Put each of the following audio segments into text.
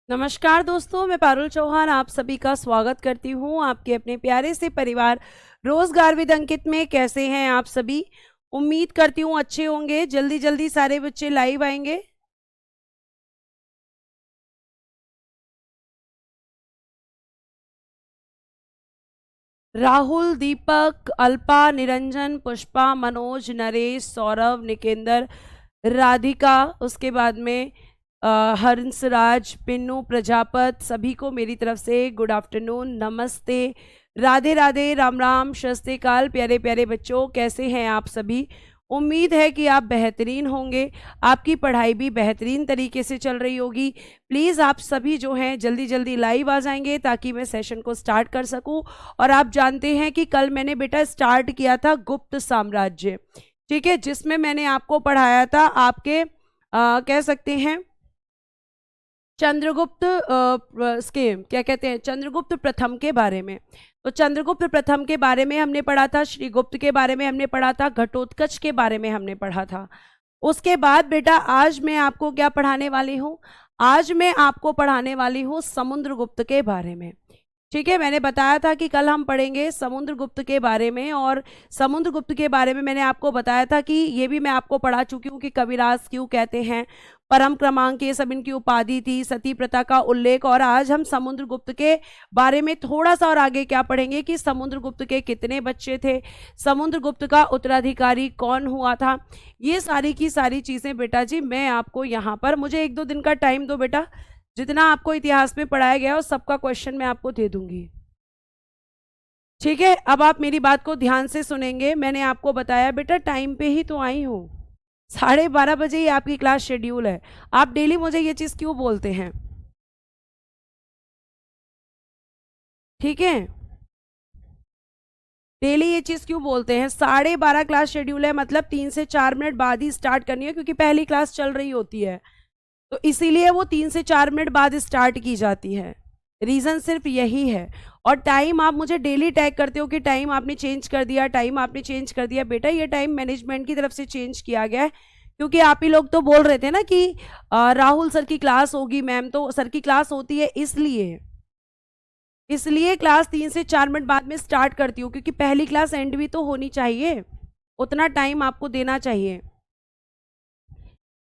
नमस्कार दोस्तों, मैं पारुल चौहान आप सभी का स्वागत करती हूँ आपके अपने प्यारे से परिवार रोजगार विद अंकित में। कैसे हैं आप सभी? उम्मीद करती हूँ अच्छे होंगे। जल्दी जल्दी सारे बच्चे लाइव आएंगे। राहुल, दीपक, अल्पा, निरंजन, पुष्पा, मनोज, नरेश, सौरभ, निकेंद्र, राधिका, उसके बाद में हंसराज, पिन्नू, प्रजापत, सभी को मेरी तरफ से गुड आफ्टरनून, नमस्ते, राधे राधे, राम राम, शस्ते काल। प्यारे प्यारे बच्चों, कैसे हैं आप सभी? उम्मीद है कि आप बेहतरीन होंगे, आपकी पढ़ाई भी बेहतरीन तरीके से चल रही होगी। प्लीज़ आप सभी जो हैं जल्दी जल्दी लाइव आ जाएंगे ताकि मैं सेशन को स्टार्ट कर सकूं। और आप जानते हैं कि कल मैंने बेटा स्टार्ट किया था गुप्त साम्राज्य, ठीक है, जिसमें मैंने आपको पढ़ाया था आपके कह सकते हैं चंद्रगुप्त इसके क्या कहते हैं चंद्रगुप्त प्रथम के बारे में। तो चंद्रगुप्त प्रथम के बारे में हमने पढ़ा था, श्रीगुप्त के बारे में हमने पढ़ा था, घटोत्कच के बारे में हमने पढ़ा था। उसके बाद बेटा आज मैं आपको क्या पढ़ाने वाली हूँ? आज मैं आपको पढ़ाने वाली हूँ समुद्रगुप्त के बारे में। ठीक है, मैंने बताया था कि कल हम पढ़ेंगे समुद्रगुप्त के बारे में। और समुद्रगुप्त के बारे में मैंने आपको बताया था कि ये भी मैं आपको पढ़ा चुकी हूँ कि कविराज क्यों कहते हैं, परम क्रमांक, ये सब इनकी उपाधि थी, सती प्रथा का उल्लेख। और आज हम समुद्रगुप्त के बारे में थोड़ा सा और आगे क्या पढ़ेंगे कि समुद्रगुप्त के कितने बच्चे थे, समुद्रगुप्त का उत्तराधिकारी कौन हुआ था। ये सारी की सारी चीज़ें बेटा जी मैं आपको यहाँ पर, मुझे 1-2 दिन का टाइम दो बेटा, जितना आपको इतिहास में पढ़ाया गया और सबका क्वेश्चन मैं आपको दे दूंगी। ठीक है, अब आप मेरी बात को ध्यान से सुनेंगे। मैंने आपको बताया बेटा टाइम पे ही तो आई हूँ, 12:30 बजे ही आपकी क्लास शेड्यूल है। आप डेली मुझे ये चीज़ क्यों बोलते हैं? ठीक है, डेली ये चीज़ क्यों बोलते हैं? 12:30 क्लास शेड्यूल है, मतलब 3 से 4 मिनट बाद ही स्टार्ट करनी है, क्योंकि पहली क्लास चल रही होती है, तो इसीलिए वो 3 से 4 मिनट बाद स्टार्ट की जाती है। रीज़न सिर्फ यही है। और टाइम आप मुझे डेली टैग करते हो कि टाइम आपने चेंज कर दिया, टाइम आपने चेंज कर दिया। बेटा ये टाइम मैनेजमेंट की तरफ से चेंज किया गया है, क्योंकि आप ही लोग तो बोल रहे थे ना कि राहुल सर की क्लास होगी मैम, तो सर की क्लास होती है इसलिए क्लास 3 से 4 मिनट बाद में स्टार्ट करती हूँ, क्योंकि पहली क्लास एंड भी तो होनी चाहिए, उतना टाइम आपको देना चाहिए।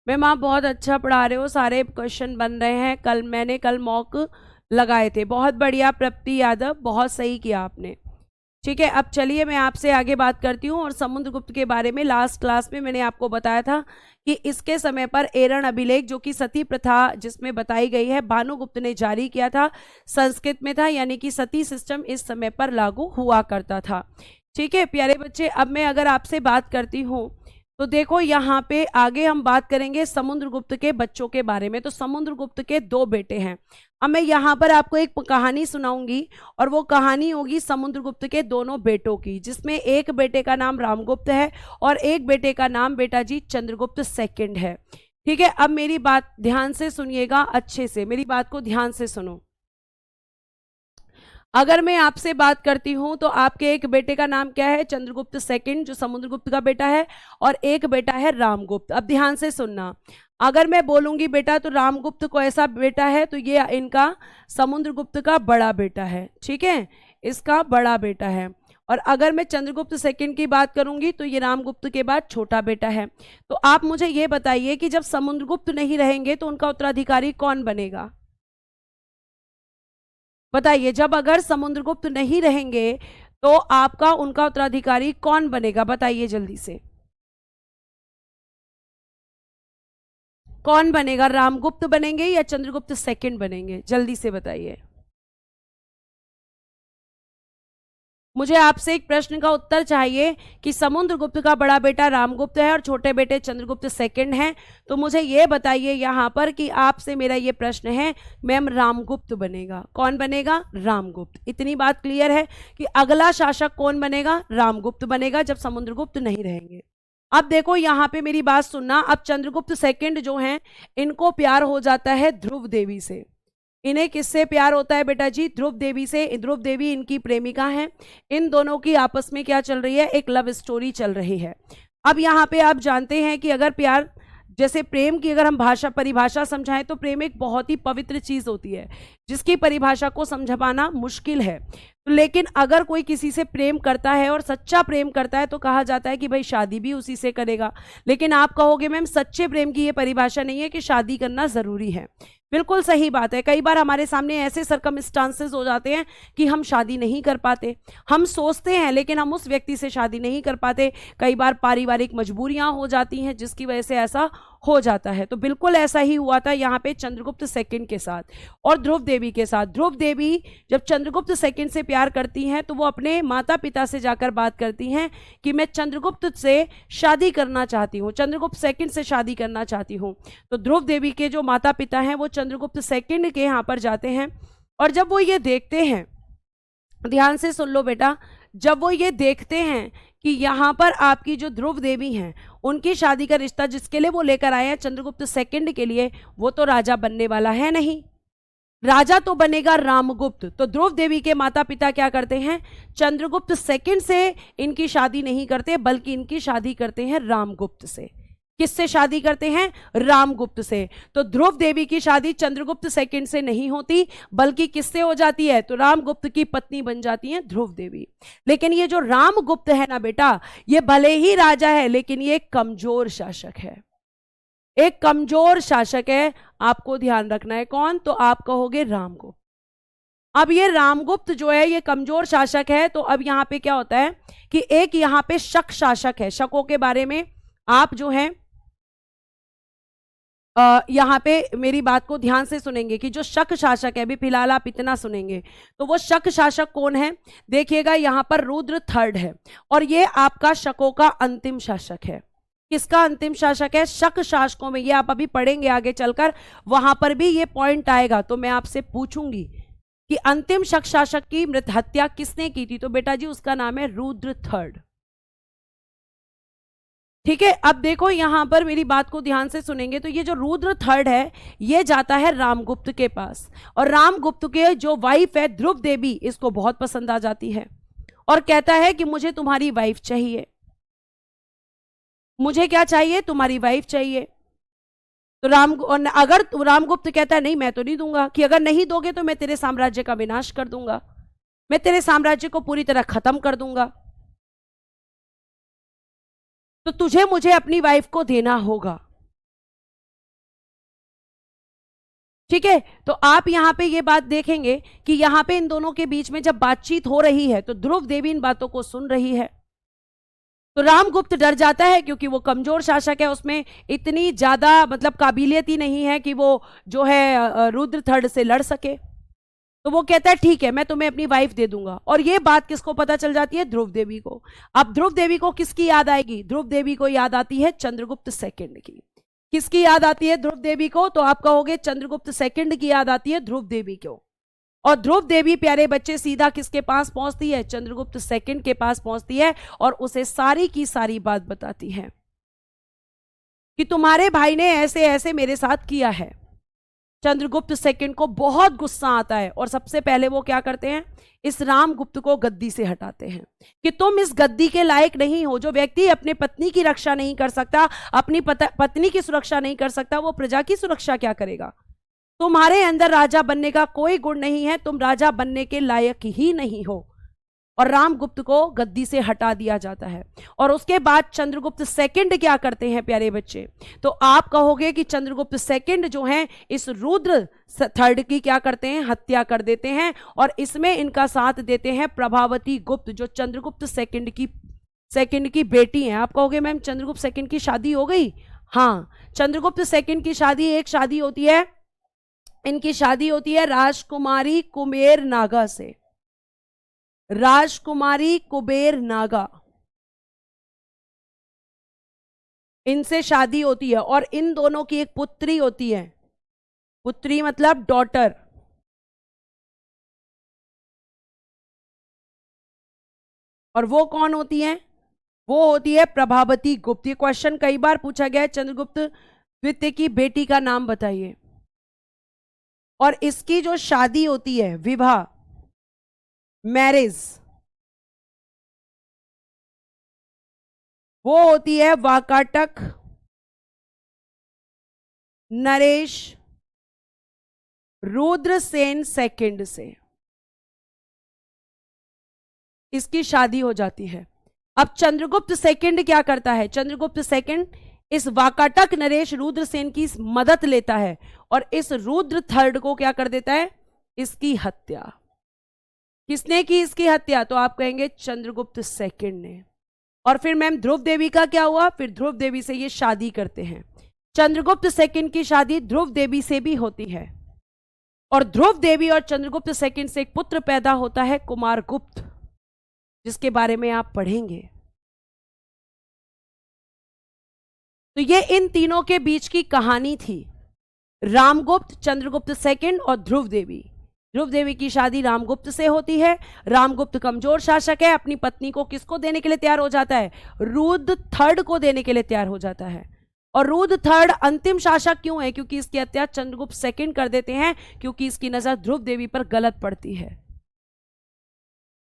मैम आप बहुत अच्छा पढ़ा रहे हो, सारे क्वेश्चन बन रहे हैं। कल मॉक लगाए थे, बहुत बढ़िया प्रप्ति यादव, बहुत सही किया आपने। ठीक है, अब चलिए मैं आपसे आगे बात करती हूँ। और समुद्रगुप्त के बारे में लास्ट क्लास में मैंने आपको बताया था कि इसके समय पर एरण अभिलेख, जो कि सती प्रथा जिसमें बताई गई है, भानुगुप्त ने जारी किया था, संस्कृत में था, यानी कि सती सिस्टम इस समय पर लागू हुआ करता था। ठीक है प्यारे बच्चे, अब मैं अगर आपसे बात करती हूँ तो देखो यहाँ पे आगे हम बात करेंगे समुद्रगुप्त के बच्चों के बारे में। तो समुद्रगुप्त के 2 बेटे हैं। अब मैं यहाँ पर आपको एक कहानी सुनाऊंगी, और वो कहानी होगी समुद्रगुप्त के दोनों बेटों की, जिसमें एक बेटे का नाम रामगुप्त है और एक बेटे का नाम बेटा जी चंद्रगुप्त सेकंड है। ठीक है, अब मेरी बात ध्यान से सुनिएगा, अच्छे से मेरी बात को ध्यान से सुनो। अगर मैं आपसे बात करती हूं तो आपके एक बेटे का नाम क्या है? चंद्रगुप्त सेकंड, जो समुद्रगुप्त का बेटा है, और एक बेटा है रामगुप्त। अब ध्यान से सुनना, अगर मैं बोलूंगी बेटा तो रामगुप्त को ऐसा बेटा है, तो ये इनका समुद्रगुप्त का बड़ा बेटा है, ठीक है, इसका बड़ा बेटा है। और अगर मैं चंद्रगुप्त सेकंड की बात करूंगी तो ये रामगुप्त के बाद छोटा बेटा है। तो आप मुझे ये बताइए कि जब समुद्रगुप्त नहीं रहेंगे तो उनका उत्तराधिकारी कौन बनेगा? बताइए, जब अगर समुद्रगुप्त नहीं रहेंगे तो आपका उनका उत्तराधिकारी कौन बनेगा? बताइए जल्दी से, कौन बनेगा? रामगुप्त बनेंगे या चंद्रगुप्त सेकंड बनेंगे? जल्दी से बताइए। मुझे आपसे एक प्रश्न का उत्तर चाहिए कि समुद्रगुप्त का बड़ा बेटा रामगुप्त है और छोटे बेटे चंद्रगुप्त सेकंड हैं। तो मुझे ये बताइए यहाँ पर कि आपसे मेरा ये प्रश्न है, मैम रामगुप्त बनेगा। कौन बनेगा? रामगुप्त। इतनी बात क्लियर है कि अगला शासक कौन बनेगा? रामगुप्त बनेगा, जब समुद्रगुप्त नहीं रहेंगे। अब देखो यहाँ पे मेरी बात सुनना, अब चंद्रगुप्त सेकंड जो हैं इनको प्यार हो जाता है ध्रुव देवी से। इन्हें किससे प्यार होता है बेटा जी? ध्रुव देवी से। ध्रुव देवी इनकी प्रेमिका हैं। इन दोनों की आपस में क्या चल रही है? एक लव स्टोरी चल रही है। अब यहाँ पे आप जानते हैं कि अगर प्यार जैसे प्रेम की अगर हम परिभाषा समझाएं तो प्रेम एक बहुत ही पवित्र चीज होती है जिसकी परिभाषा को समझ पाना मुश्किल है। लेकिन अगर कोई किसी से प्रेम करता है और सच्चा प्रेम करता है तो कहा जाता है कि भाई शादी भी उसी से करेगा। लेकिन आप कहोगे मैम सच्चे प्रेम की ये परिभाषा नहीं है कि शादी करना जरूरी है। बिल्कुल सही बात है। कई बार हमारे सामने ऐसे सरकमस्टांसेस हो जाते हैं कि हम शादी नहीं कर पाते, हम सोचते हैं लेकिन हम उस व्यक्ति से शादी नहीं कर पाते। कई बार पारिवारिक मजबूरियां हो जाती हैं जिसकी वजह से ऐसा हो जाता है। तो बिल्कुल ऐसा ही हुआ था यहाँ पे चंद्रगुप्त सेकंड के साथ और ध्रुव देवी के साथ। ध्रुव देवी जब चंद्रगुप्त सेकंड से प्यार करती हैं तो वो अपने माता पिता से जाकर बात करती हैं कि मैं चंद्रगुप्त से शादी करना चाहती हूँ, चंद्रगुप्त सेकंड से शादी करना चाहती हूँ। तो ध्रुव देवी के जो माता पिता हैं वो चंद्रगुप्त सेकंड के यहाँ पर जाते हैं और जब वो ये देखते हैं, ध्यान से सुन लो बेटा, जब वो ये देखते हैं कि यहाँ पर आपकी जो ध्रुव देवी हैं उनकी शादी का रिश्ता जिसके लिए वो लेकर आए हैं चंद्रगुप्त सेकंड के लिए, वो तो राजा बनने वाला है नहीं, राजा तो बनेगा रामगुप्त। तो ध्रुव देवी के माता पिता क्या करते हैं, चंद्रगुप्त सेकंड से इनकी शादी नहीं करते बल्कि इनकी शादी करते हैं रामगुप्त से। किससे शादी करते हैं, रामगुप्त से। तो ध्रुव देवी की शादी चंद्रगुप्त सेकंड से नहीं होती बल्कि किससे हो जाती है, तो रामगुप्त की पत्नी बन जाती है ध्रुव देवी। लेकिन ये जो रामगुप्त है ना बेटा, ये भले ही राजा है लेकिन ये एक कमजोर शासक है, एक कमजोर शासक है। आपको ध्यान रखना है कौन, तो आप कहोगे रामगुप्त। अब ये रामगुप्त जो है ये कमजोर शासक है। तो अब यहां पे क्या होता है कि एक यहां पे शक शासक है। शकों के बारे में आप जो है यहाँ पे मेरी बात को ध्यान से सुनेंगे कि जो शक शासक है, अभी फिलहाल आप इतना सुनेंगे, तो वो शक शासक कौन है, देखिएगा यहाँ पर रुद्र थर्ड है और ये आपका शकों का अंतिम शासक है। किसका अंतिम शासक है, शक शासकों में। ये आप अभी पढ़ेंगे आगे चलकर, वहां पर भी ये पॉइंट आएगा। तो मैं आपसे पूछूंगी कि अंतिम शक शासक की मृत हत्या किसने की थी, तो बेटा जी उसका नाम है रुद्र थर्ड। ठीक है, अब देखो यहां पर मेरी बात को ध्यान से सुनेंगे तो ये जो रुद्र थर्ड है ये जाता है रामगुप्त के पास और रामगुप्त के जो वाइफ है ध्रुव देवी इसको बहुत पसंद आ जाती है और कहता है कि मुझे तुम्हारी वाइफ चाहिए, मुझे क्या चाहिए, तुम्हारी वाइफ चाहिए। तो अगर रामगुप्त कहता है नहीं मैं तो नहीं दूंगा, कि अगर नहीं दोगे तो मैं तेरे साम्राज्य का विनाश कर दूंगा, मैं तेरे साम्राज्य को पूरी तरह खत्म कर दूंगा, तो तुझे मुझे अपनी वाइफ को देना होगा। ठीक है, तो आप यहां पे ये बात देखेंगे कि यहां पे इन दोनों के बीच में जब बातचीत हो रही है तो ध्रुव देवी इन बातों को सुन रही है। तो रामगुप्त डर जाता है क्योंकि वो कमजोर शासक है, उसमें इतनी ज्यादा मतलब काबिलियत ही नहीं है कि वो जो है रुद्र थर्ड से लड़ सके। तो वो कहता है ठीक है मैं तुम्हें अपनी वाइफ दे दूंगा। और ये बात किसको पता चल जाती है, ध्रुव देवी को। अब ध्रुव देवी को किसकी याद आएगी, ध्रुव देवी को याद आती है चंद्रगुप्त सेकंड की। किसकी याद आती है ध्रुव देवी को, तो आप कहोगे चंद्रगुप्त सेकंड की याद आती है ध्रुव देवी को। और ध्रुव देवी प्यारे बच्चे सीधा किसके पास पहुंचती है, चंद्रगुप्त सेकंड के पास पहुंचती है और उसे सारी की सारी बात बताती है कि तुम्हारे भाई ने ऐसे ऐसे मेरे साथ किया है। चंद्रगुप्त सेकंड को बहुत गुस्सा आता है और सबसे पहले वो क्या करते हैं, इस रामगुप्त को गद्दी से हटाते हैं कि तुम इस गद्दी के लायक नहीं हो। जो व्यक्ति अपने पत्नी की रक्षा नहीं कर सकता, अपनी पत्नी की सुरक्षा नहीं कर सकता, वो प्रजा की सुरक्षा क्या करेगा। तुम्हारे अंदर राजा बनने का कोई गुण नहीं है, तुम राजा बनने के लायक ही नहीं हो। और रामगुप्त को गद्दी से हटा दिया जाता है। और उसके बाद चंद्रगुप्त सेकंड क्या करते हैं प्यारे बच्चे, तो आप कहोगे कि चंद्रगुप्त सेकंड जो हैं इस रुद्र थर्ड की क्या करते हैं, हत्या कर देते हैं। और इसमें इनका साथ देते हैं प्रभावती गुप्त जो चंद्रगुप्त सेकंड की बेटी हैं। आप कहोगे मैम चंद्रगुप्त सेकंड की शादी हो गई, हाँ चंद्रगुप्त सेकंड की शादी, एक शादी होती है, इनकी शादी होती है राजकुमारी कुबेर नागा से, राजकुमारी कुबेर नागा, इनसे शादी होती है। और इन दोनों की एक पुत्री होती है, पुत्री मतलब डॉटर। और वो कौन होती है, वो होती है प्रभावती गुप्त। ये क्वेश्चन कई बार पूछा गया है, चंद्रगुप्त द्वितीय की बेटी का नाम बताइए। और इसकी जो शादी होती है, विवाह, मैरिज, वो होती है वाकाटक नरेश रुद्रसेन सेकंड से इसकी शादी हो जाती है। अब चंद्रगुप्त सेकंड क्या करता है? चंद्रगुप्त सेकंड इस वाकाटक नरेश रुद्रसेन की मदद लेता है और इस रुद्र थर्ड को क्या कर देता है? इसकी हत्या। किसने की इसकी हत्या? तो आप कहेंगे चंद्रगुप्त सेकंड ने। और फिर मैम ध्रुव देवी का क्या हुआ? फिर ध्रुव देवी से ये शादी करते हैं। चंद्रगुप्त सेकंड की शादी ध्रुव देवी से भी होती है और ध्रुव देवी और चंद्रगुप्त सेकंड से एक पुत्र पैदा होता है कुमारगुप्त, जिसके बारे में आप पढ़ेंगे। तो ये इन तीनों के बीच की कहानी थी, रामगुप्त, चंद्रगुप्त सेकंड और ध्रुव देवी। ध्रुव देवी की शादी रामगुप्त से होती है। रामगुप्त कमजोर शासक है, अपनी पत्नी को किसको देने के लिए तैयार हो जाता है? रुद्र थर्ड को देने के लिए तैयार हो जाता है। और रुद्र थर्ड अंतिम शासक क्यों है? क्योंकि इसकी हत्या चंद्रगुप्त सेकंड कर देते हैं, क्योंकि इसकी नजर ध्रुव देवी पर गलत पड़ती है।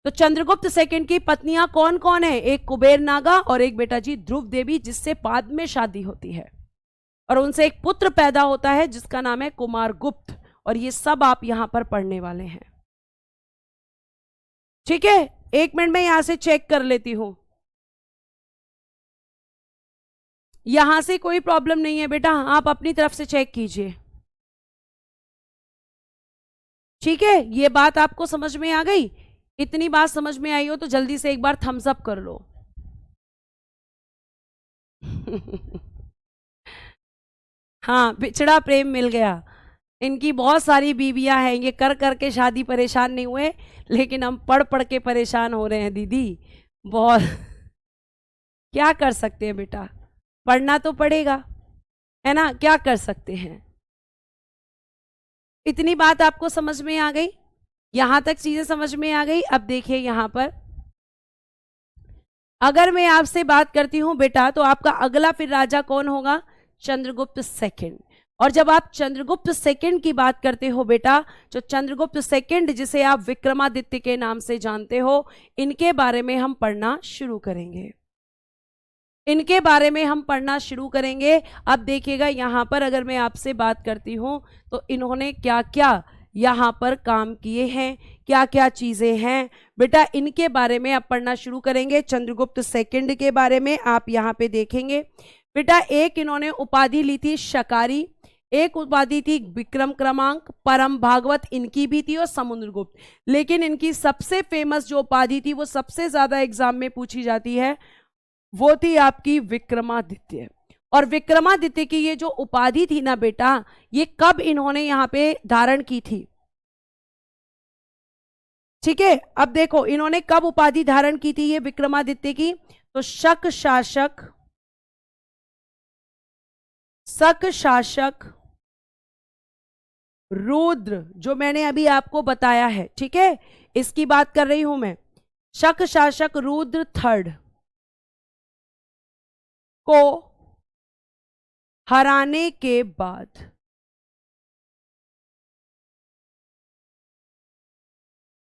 तो चंद्रगुप्त सेकंड की पत्नियां कौन कौन है? एक कुबेर नागा और एक बेटा जी ध्रुव देवी, जिससे बाद में शादी होती है और उनसे एक पुत्र पैदा होता है जिसका नाम है कुमारगुप्त। और ये सब आप यहां पर पढ़ने वाले हैं, ठीक है? एक मिनट में यहां से चेक कर लेती हूं। यहां से कोई प्रॉब्लम नहीं है बेटा, आप अपनी तरफ से चेक कीजिए, ठीक है? ये बात आपको समझ में आ गई? इतनी बात समझ में आई हो तो जल्दी से एक बार थम्स अप कर लो। हाँ, बिछड़ा प्रेम मिल गया। इनकी बहुत सारी बीवियां हैं, ये कर करके शादी परेशान नहीं हुए, लेकिन हम पढ़ पढ़ के परेशान हो रहे हैं दीदी बहुत। क्या कर सकते हैं बेटा, पढ़ना तो पड़ेगा, है ना? क्या कर सकते हैं? इतनी बात आपको समझ में आ गई? यहां तक चीजें समझ में आ गई? अब देखिए यहां पर अगर मैं आपसे बात करती हूं बेटा, तो आपका अगला फिर राजा कौन होगा? चंद्रगुप्त सेकंड। और जब आप चंद्रगुप्त सेकंड की बात करते हो बेटा, जो चंद्रगुप्त सेकंड जिसे आप विक्रमादित्य के नाम से जानते हो, इनके बारे में हम पढ़ना शुरू करेंगे। इनके बारे में हम पढ़ना शुरू करेंगे। अब देखिएगा यहां पर अगर मैं आपसे बात करती हूं तो इन्होंने क्या क्या यहां पर काम किए हैं, क्या क्या चीजें हैं बेटा, इनके बारे में आप पढ़ना शुरू करेंगे। चंद्रगुप्त सेकंड के बारे में आप यहां पे देखेंगे बेटा। एक इन्होंने उपाधि ली थी शकारी, एक उपाधि थी विक्रम क्रमांक, परम भागवत इनकी भी थी और समुद्रगुप्त। लेकिन इनकी सबसे फेमस जो उपाधि थी, वो सबसे ज्यादा एग्जाम में पूछी जाती है, वो थी आपकी विक्रमादित्य। और विक्रमादित्य की ये जो उपाधि थी ना बेटा, ये कब इन्होंने यहां पे धारण की थी? ठीक है, अब देखो इन्होंने कब उपाधि धारण की थी ये विक्रमादित्य की? तो शक शासक रुद्र, जो मैंने अभी आपको बताया है, ठीक है, इसकी बात कर रही हूं मैं। शक शासक रुद्र थर्ड को हराने के बाद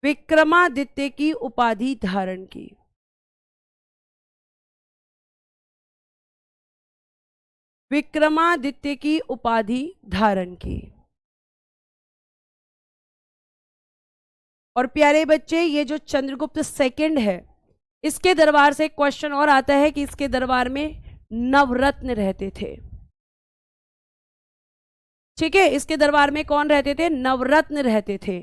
विक्रमादित्य की उपाधि धारण की। विक्रमादित्य की उपाधि धारण की। और प्यारे बच्चे, ये जो चंद्रगुप्त सेकंड है, इसके दरबार से क्वेश्चन और आता है कि इसके दरबार में नवरत्न रहते थे। ठीक है, इसके दरबार में कौन रहते थे? नवरत्न रहते थे।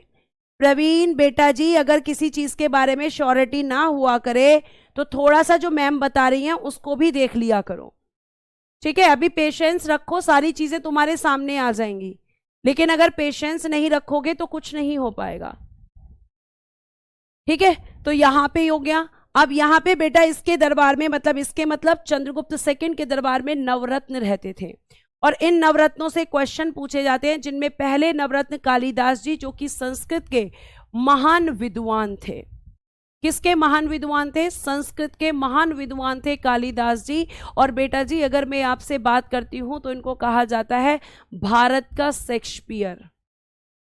प्रवीण बेटा जी, अगर किसी चीज के बारे में श्योरिटी ना हुआ करे तो थोड़ा सा जो मैम बता रही हैं उसको भी देख लिया करो, ठीक है? अभी पेशेंस रखो, सारी चीजें तुम्हारे सामने आ जाएंगी, लेकिन अगर पेशेंस नहीं रखोगे तो कुछ नहीं हो पाएगा, ठीक है? तो यहां पे हो गया। अब यहां पे बेटा इसके दरबार में, मतलब इसके मतलब चंद्रगुप्त सेकंड के दरबार में नवरत्न रहते थे और इन नवरत्नों से क्वेश्चन पूछे जाते हैं, जिनमें पहले नवरत्न कालिदास जी, जो कि संस्कृत के महान विद्वान थे। किसके महान विद्वान थे? संस्कृत के महान विद्वान थे कालिदास जी। और बेटा जी अगर मैं आपसे बात करती हूं तो इनको कहा जाता है भारत का शेक्सपियर।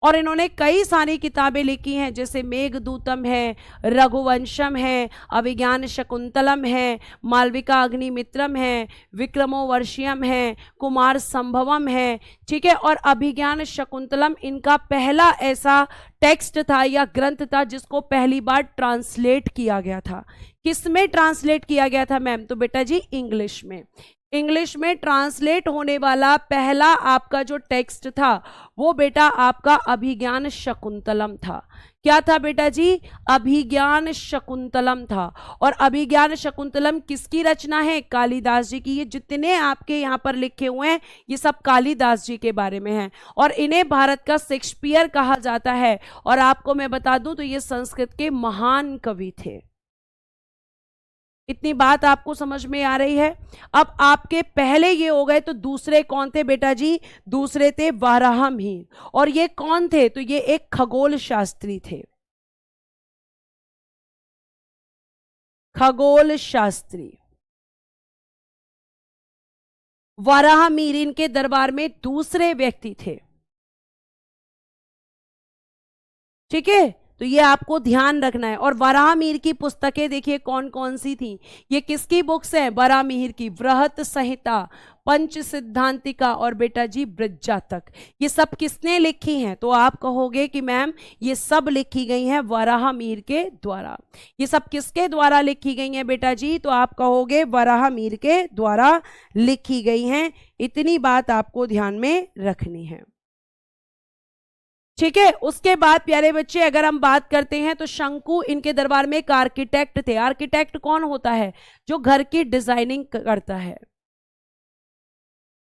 और इन्होंने कई सारी किताबें लिखी हैं, जैसे मेघदूतम है, रघुवंशम है, अभिज्ञान शकुंतलम है, मालविका अग्निमित्रम है, विक्रमोवर्षियम है, कुमार संभवम है, ठीक है। और अभिज्ञान शकुंतलम इनका पहला ऐसा टेक्स्ट था या ग्रंथ था जिसको पहली बार ट्रांसलेट किया गया था। किस में ट्रांसलेट किया गया था मैम? तो बेटा जी इंग्लिश में। इंग्लिश में ट्रांसलेट होने वाला पहला आपका जो टेक्स्ट था वो बेटा आपका अभिज्ञान शकुंतलम था। क्या था बेटा जी? अभिज्ञान शकुंतलम था। और अभिज्ञान शकुंतलम किसकी रचना है? कालिदास जी की। ये जितने आपके यहाँ पर लिखे हुए हैं ये सब कालिदास जी के बारे में हैं और इन्हें भारत का शेक्सपियर कहा जाता है। और आपको मैं बता दूं तो ये संस्कृत के महान कवि थे। इतनी बात आपको समझ में आ रही है? अब आपके पहले ये हो गए, तो दूसरे कौन थे बेटा जी? दूसरे थे वराहमिहिर। और ये कौन थे? तो ये एक खगोल शास्त्री थे। खगोल शास्त्री। वराहमिहिर इनके दरबार में दूसरे व्यक्ति थे, ठीक है। तो ये आपको ध्यान रखना है। और वराहमिहिर की पुस्तकें देखिए कौन कौन सी थी। ये किसकी बुक्स हैं? वराहमिहिर की। बृहत संहिता, पंच सिद्धांतिका और बेटा जी बृहज्जातक, ये सब किसने लिखी हैं? तो आप कहोगे कि मैम ये सब लिखी गई हैं वराहमिहिर के द्वारा। ये सब किसके द्वारा लिखी गई हैं बेटा जी? तो आप कहोगे वराहमिहिर के द्वारा लिखी गई हैं। इतनी बात आपको ध्यान में रखनी है, ठीक है। उसके बाद प्यारे बच्चे अगर हम बात करते हैं तो शंकु इनके दरबार में एक आर्किटेक्ट थे। आर्किटेक्ट कौन होता है? जो घर की डिजाइनिंग करता है।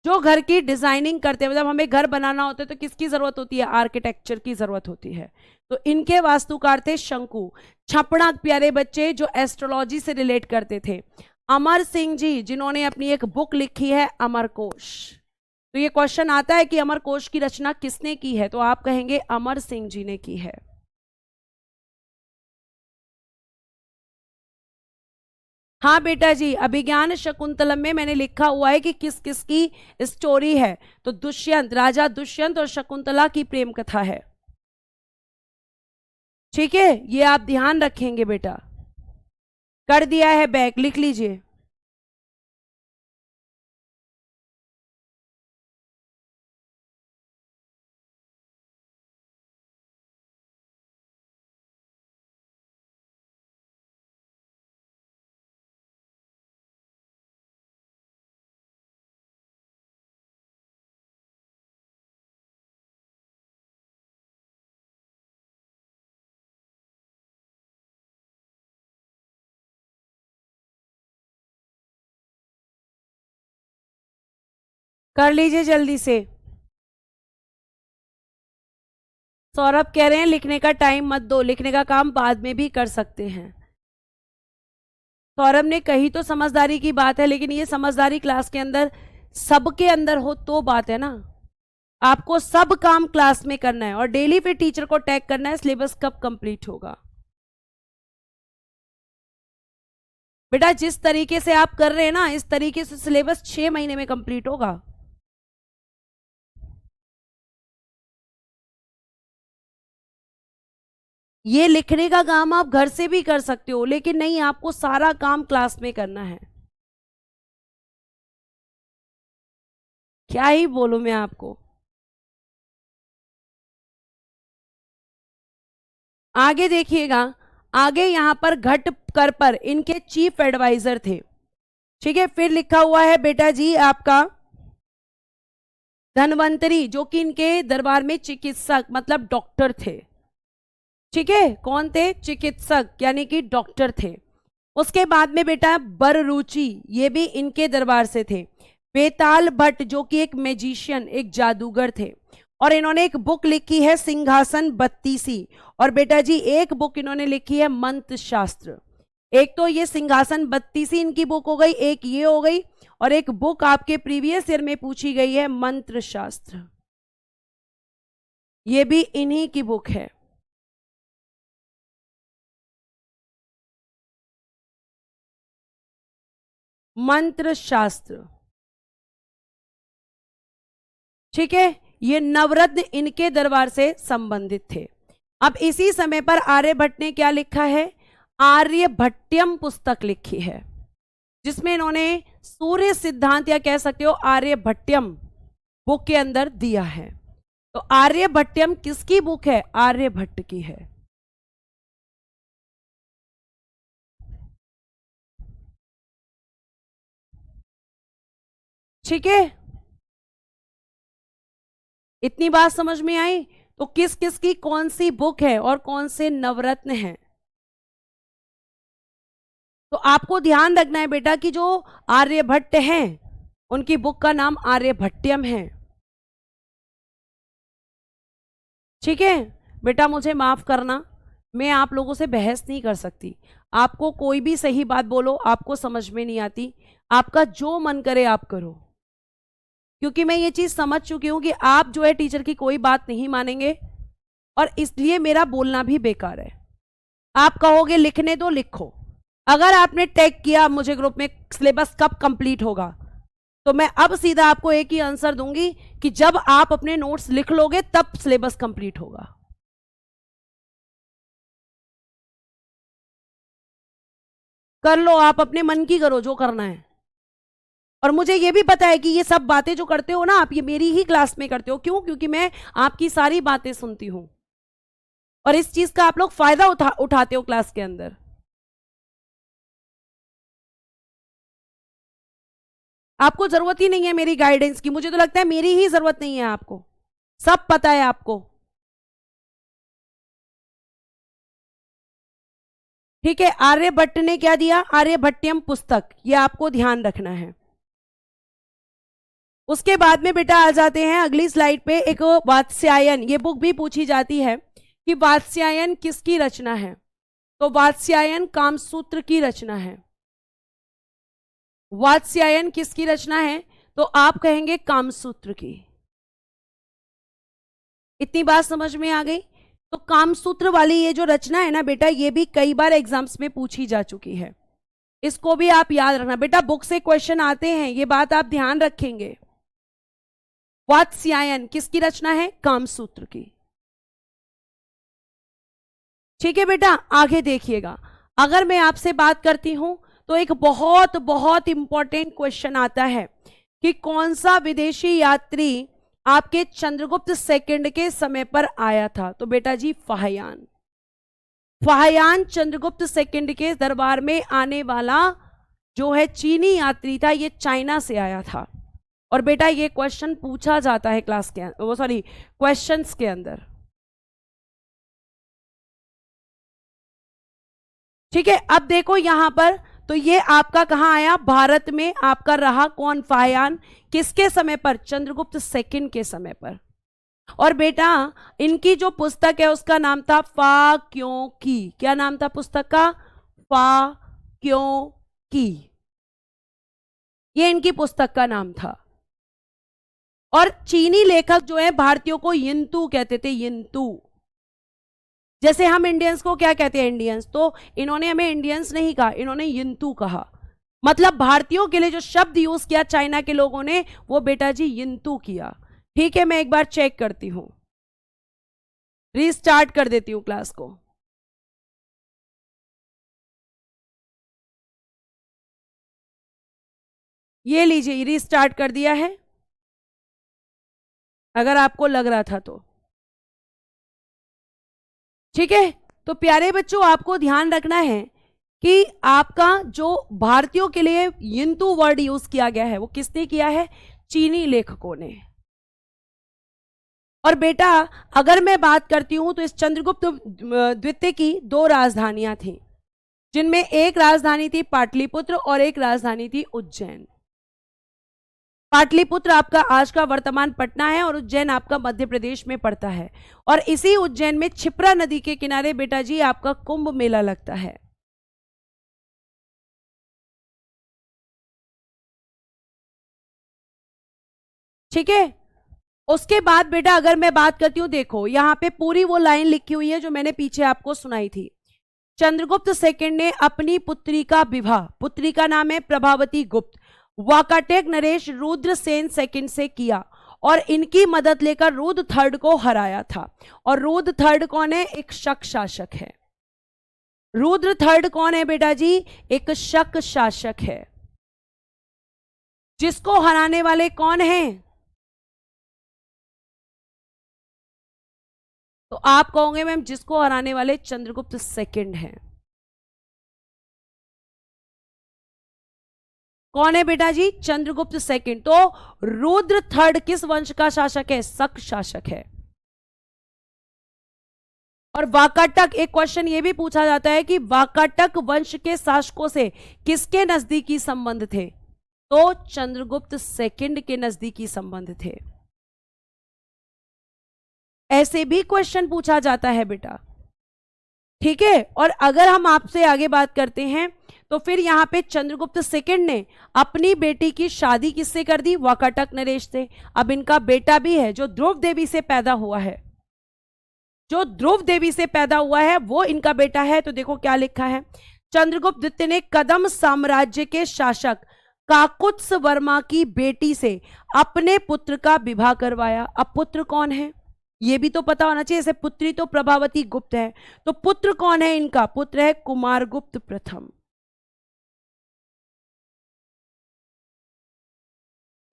जो घर की डिजाइनिंग करते हैं, मतलब हमें घर बनाना होता है तो किसकी जरूरत होती है? आर्किटेक्चर की जरूरत होती है। तो इनके वास्तुकार थे शंकु। छपड़ा प्यारे बच्चे जो एस्ट्रोलॉजी से रिलेट करते थे। अमर सिंह जी जिन्होंने अपनी एक बुक लिखी है अमरकोश। तो ये क्वेश्चन आता है कि अमरकोश की रचना किसने की है? तो आप कहेंगे अमर सिंह जी ने की है। हाँ बेटा जी, अभिज्ञान शकुंतलम में मैंने लिखा हुआ है कि किस किस की स्टोरी है। तो दुष्यंत, राजा दुष्यंत और शकुंतला की प्रेम कथा है, ठीक है। ये आप ध्यान रखेंगे बेटा। कर दिया है बैक, लिख लीजिए। कर लीजिए जल्दी से। सौरभ कह रहे हैं लिखने का टाइम मत दो, लिखने का काम बाद में भी कर सकते हैं। सौरभ ने कही तो समझदारी की बात है, लेकिन ये समझदारी क्लास के अंदर सबके अंदर हो तो बात है ना। आपको सब काम क्लास में करना है और डेली फिर टीचर को टैग करना है सिलेबस कब कंप्लीट होगा। बेटा जिस तरीके से आप कर रहे हैं ना, इस तरीके से सिलेबस 6 महीने में कंप्लीट होगा। ये लिखने का काम आप घर से भी कर सकते हो, लेकिन नहीं, आपको सारा काम क्लास में करना है। क्या ही बोलूं मैं आपको। आगे देखिएगा, आगे यहां पर घट कर पर इनके चीफ एडवाइजर थे, ठीक है। फिर लिखा हुआ है बेटा जी आपका धनवंतरी, जो कि इनके दरबार में चिकित्सक मतलब डॉक्टर थे, ठीक है। कौन थे? चिकित्सक यानी कि डॉक्टर थे। उसके बाद में बेटा बररुचि, ये भी इनके दरबार से थे। बेताल भट्ट जो कि एक मैजिशियन, एक जादूगर थे, और इन्होंने एक बुक लिखी है सिंहासन बत्तीसी। और बेटा जी एक बुक इन्होंने लिखी है मंत्र शास्त्र। एक तो ये सिंहासन बत्तीसी इनकी बुक हो गई, एक ये हो गई, और एक बुक आपके प्रीवियस ईयर में पूछी गई है मंत्र शास्त्र, ये भी इन्हीं की बुक है। मंत्र शास्त्र, ठीक है। ये नवरत्न इनके दरबार से संबंधित थे। अब इसी समय पर आर्यभट्ट ने क्या लिखा है, आर्यभट्टयम पुस्तक लिखी है, जिसमें इन्होंने सूर्य सिद्धांत या कह सकते हो आर्यभट्टयम बुक के अंदर दिया है। तो आर्यभट्टयम किसकी बुक है, आर्यभट्ट की है। ठीक है, इतनी बात समझ में आई। तो किस किस की कौन सी बुक है और कौन से नवरत्न हैं। तो आपको ध्यान रखना है बेटा कि जो आर्यभट्ट हैं उनकी बुक का नाम आर्यभट्टयम है। ठीक है बेटा, मुझे माफ करना, मैं आप लोगों से बहस नहीं कर सकती। आपको कोई भी सही बात बोलो, आपको समझ में नहीं आती, आपका जो मन करे आप करो, क्योंकि मैं ये चीज समझ चुकी हूं कि आप जो है टीचर की कोई बात नहीं मानेंगे, और इसलिए मेरा बोलना भी बेकार है। आप कहोगे लिखने दो, लिखो। अगर आपने टैग किया मुझे ग्रुप में सिलेबस कब कंप्लीट होगा, तो मैं अब सीधा आपको एक ही आंसर दूंगी कि जब आप अपने नोट्स लिख लोगे तब सिलेबस कंप्लीट होगा। कर लो, आप अपने मन की करो जो करना है। और मुझे ये भी पता है कि ये सब बातें जो करते हो ना आप, ये मेरी ही क्लास में करते हो। क्यों? क्योंकि मैं आपकी सारी बातें सुनती हूं और इस चीज का आप लोग फायदा उठाते हो क्लास के अंदर। आपको जरूरत ही नहीं है मेरी गाइडेंस की, मुझे तो लगता है मेरी ही जरूरत नहीं है आपको, सब पता है आपको। ठीक है, आर्यभट्ट ने क्या दिया, आर्यभट्टयम पुस्तक, ये आपको ध्यान रखना है। उसके बाद में बेटा आ जाते हैं अगली स्लाइड पे, एक वात्स्यायन, ये बुक भी पूछी जाती है कि वात्स्यायन किसकी रचना है। तो वात्स्यायन कामसूत्र की रचना है। वात्स्यायन किसकी रचना है, तो आप कहेंगे कामसूत्र की। इतनी बात समझ में आ गई। तो कामसूत्र वाली ये जो रचना है ना बेटा, ये भी कई बार एग्जाम्स में पूछी जा चुकी है, इसको भी आप याद रखना बेटा, बुक से क्वेश्चन आते हैं, ये बात आप ध्यान रखेंगे। वात्स्यायन किसकी रचना है, कामसूत्र की। ठीक है बेटा, आगे देखिएगा। अगर मैं आपसे बात करती हूं तो एक बहुत बहुत इंपॉर्टेंट क्वेश्चन आता है कि कौन सा विदेशी यात्री आपके चंद्रगुप्त सेकंड के समय पर आया था। तो बेटा जी फाहियान। फाहियान चंद्रगुप्त सेकंड के दरबार में आने वाला जो है चीनी यात्री था, ये चाइना से आया था। और बेटा ये क्वेश्चन पूछा जाता है क्लास के, वो सॉरी क्वेश्चंस के अंदर। ठीक है, अब देखो यहां पर, तो ये आपका कहां आया, भारत में आपका रहा कौन, फाहियान। किसके समय पर, चंद्रगुप्त सेकंड के समय पर। और बेटा इनकी जो पुस्तक है उसका नाम था फा क्यों की। क्या नाम था पुस्तक का, फा क्यों की, ये इनकी पुस्तक का नाम था। और चीनी लेखक जो है भारतीयों को यिंतू कहते थे, यिंतू। जैसे हम इंडियंस को क्या कहते हैं, इंडियंस, तो इन्होंने हमें इंडियंस नहीं कहा, इन्होंने यिंतू कहा। मतलब भारतीयों के लिए जो शब्द यूज किया चाइना के लोगों ने, वो बेटा जी यिंतू किया। ठीक है, मैं एक बार चेक करती हूं, रीस्टार्ट कर देती हूं क्लास को। ये लीजिए, रीस्टार्ट कर दिया है, अगर आपको लग रहा था तो। ठीक है, तो प्यारे बच्चों आपको ध्यान रखना है कि आपका जो भारतीयों के लिए यिंतू वर्ड यूज किया गया है वो किसने किया है, चीनी लेखकों ने। और बेटा अगर मैं बात करती हूं तो इस चंद्रगुप्त द्वितीय की दो राजधानियां थी, जिनमें एक राजधानी थी पाटलिपुत्र और एक राजधानी थी उज्जैन। पाटलिपुत्र आपका आज का वर्तमान पटना है और उज्जैन आपका मध्य प्रदेश में पड़ता है। और इसी उज्जैन में क्षिप्रा नदी के किनारे बेटा जी आपका कुंभ मेला लगता है। ठीक है, उसके बाद बेटा अगर मैं बात करती हूं, देखो यहां पे पूरी वो लाइन लिखी हुई है जो मैंने पीछे आपको सुनाई थी। चंद्रगुप्त सेकंड ने अपनी पुत्री का विवाह, पुत्री का नाम है प्रभावती गुप्त, वाकाटेक नरेश रुद्र सेन सेकंड से किया। और इनकी मदद लेकर रुद्र थर्ड को हराया था। और रुद्र थर्ड कौन है? एक शक शासक है। रुद्र थर्ड कौन है बेटा जी? एक शक शासक है। जिसको हराने वाले कौन हैं? तो आप कहोगे मैम जिसको हराने वाले चंद्रगुप्त सेकंड हैं। कौन है बेटा जी? चंद्रगुप्त सेकंड। तो रुद्र थर्ड किस वंश का शासक है? शक शासक है। और वाकाटक, एक क्वेश्चन ये भी पूछा जाता है कि वाकाटक वंश के शासकों से किसके नजदीकी संबंध थे? तो चंद्रगुप्त सेकंड के नजदीकी संबंध थे। ऐसे भी क्वेश्चन पूछा जाता है बेटा, ठीक है। और अगर हम आपसे आगे बात करते हैं तो फिर यहां पे चंद्रगुप्त सेकंड ने अपनी बेटी की शादी किससे कर दी? वाकाटक नरेश से। अब इनका बेटा भी है जो ध्रुव देवी से पैदा हुआ है, जो ध्रुव देवी से पैदा हुआ है वो इनका बेटा है। तो देखो क्या लिखा है, चंद्रगुप्त द्वितीय ने कदम साम्राज्य के शासक काकुत्स वर्मा की बेटी से अपने पुत्र का विवाह करवाया। अब पुत्र कौन है ये भी तो पता होना चाहिए। जैसे पुत्री तो प्रभावती गुप्त है, तो पुत्र कौन है इनका? पुत्र है कुमारगुप्त प्रथम।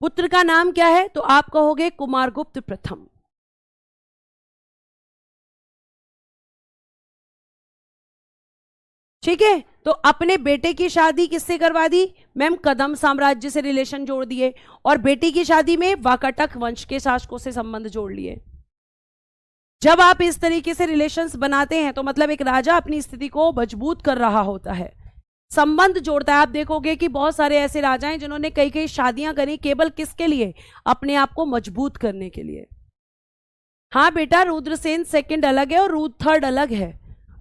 पुत्र का नाम क्या है? तो आप कहोगे कुमारगुप्त प्रथम। ठीक है। तो अपने बेटे की शादी किससे करवा दी? मैम कदम साम्राज्य से रिलेशन जोड़ दिए, और बेटी की शादी में वाकाटक वंश के शासकों से संबंध जोड़ लिए। जब आप इस तरीके से रिलेशंस बनाते हैं तो मतलब एक राजा अपनी स्थिति को मजबूत कर रहा होता है, संबंध जोड़ता है। आप देखोगे कि बहुत सारे ऐसे राजा हैं जिन्होंने कई कई शादियां करी, केवल किसके लिए? अपने आप को मजबूत करने के लिए। हाँ बेटा, रुद्रसेन सेकंड अलग है और रुद्र थर्ड अलग है।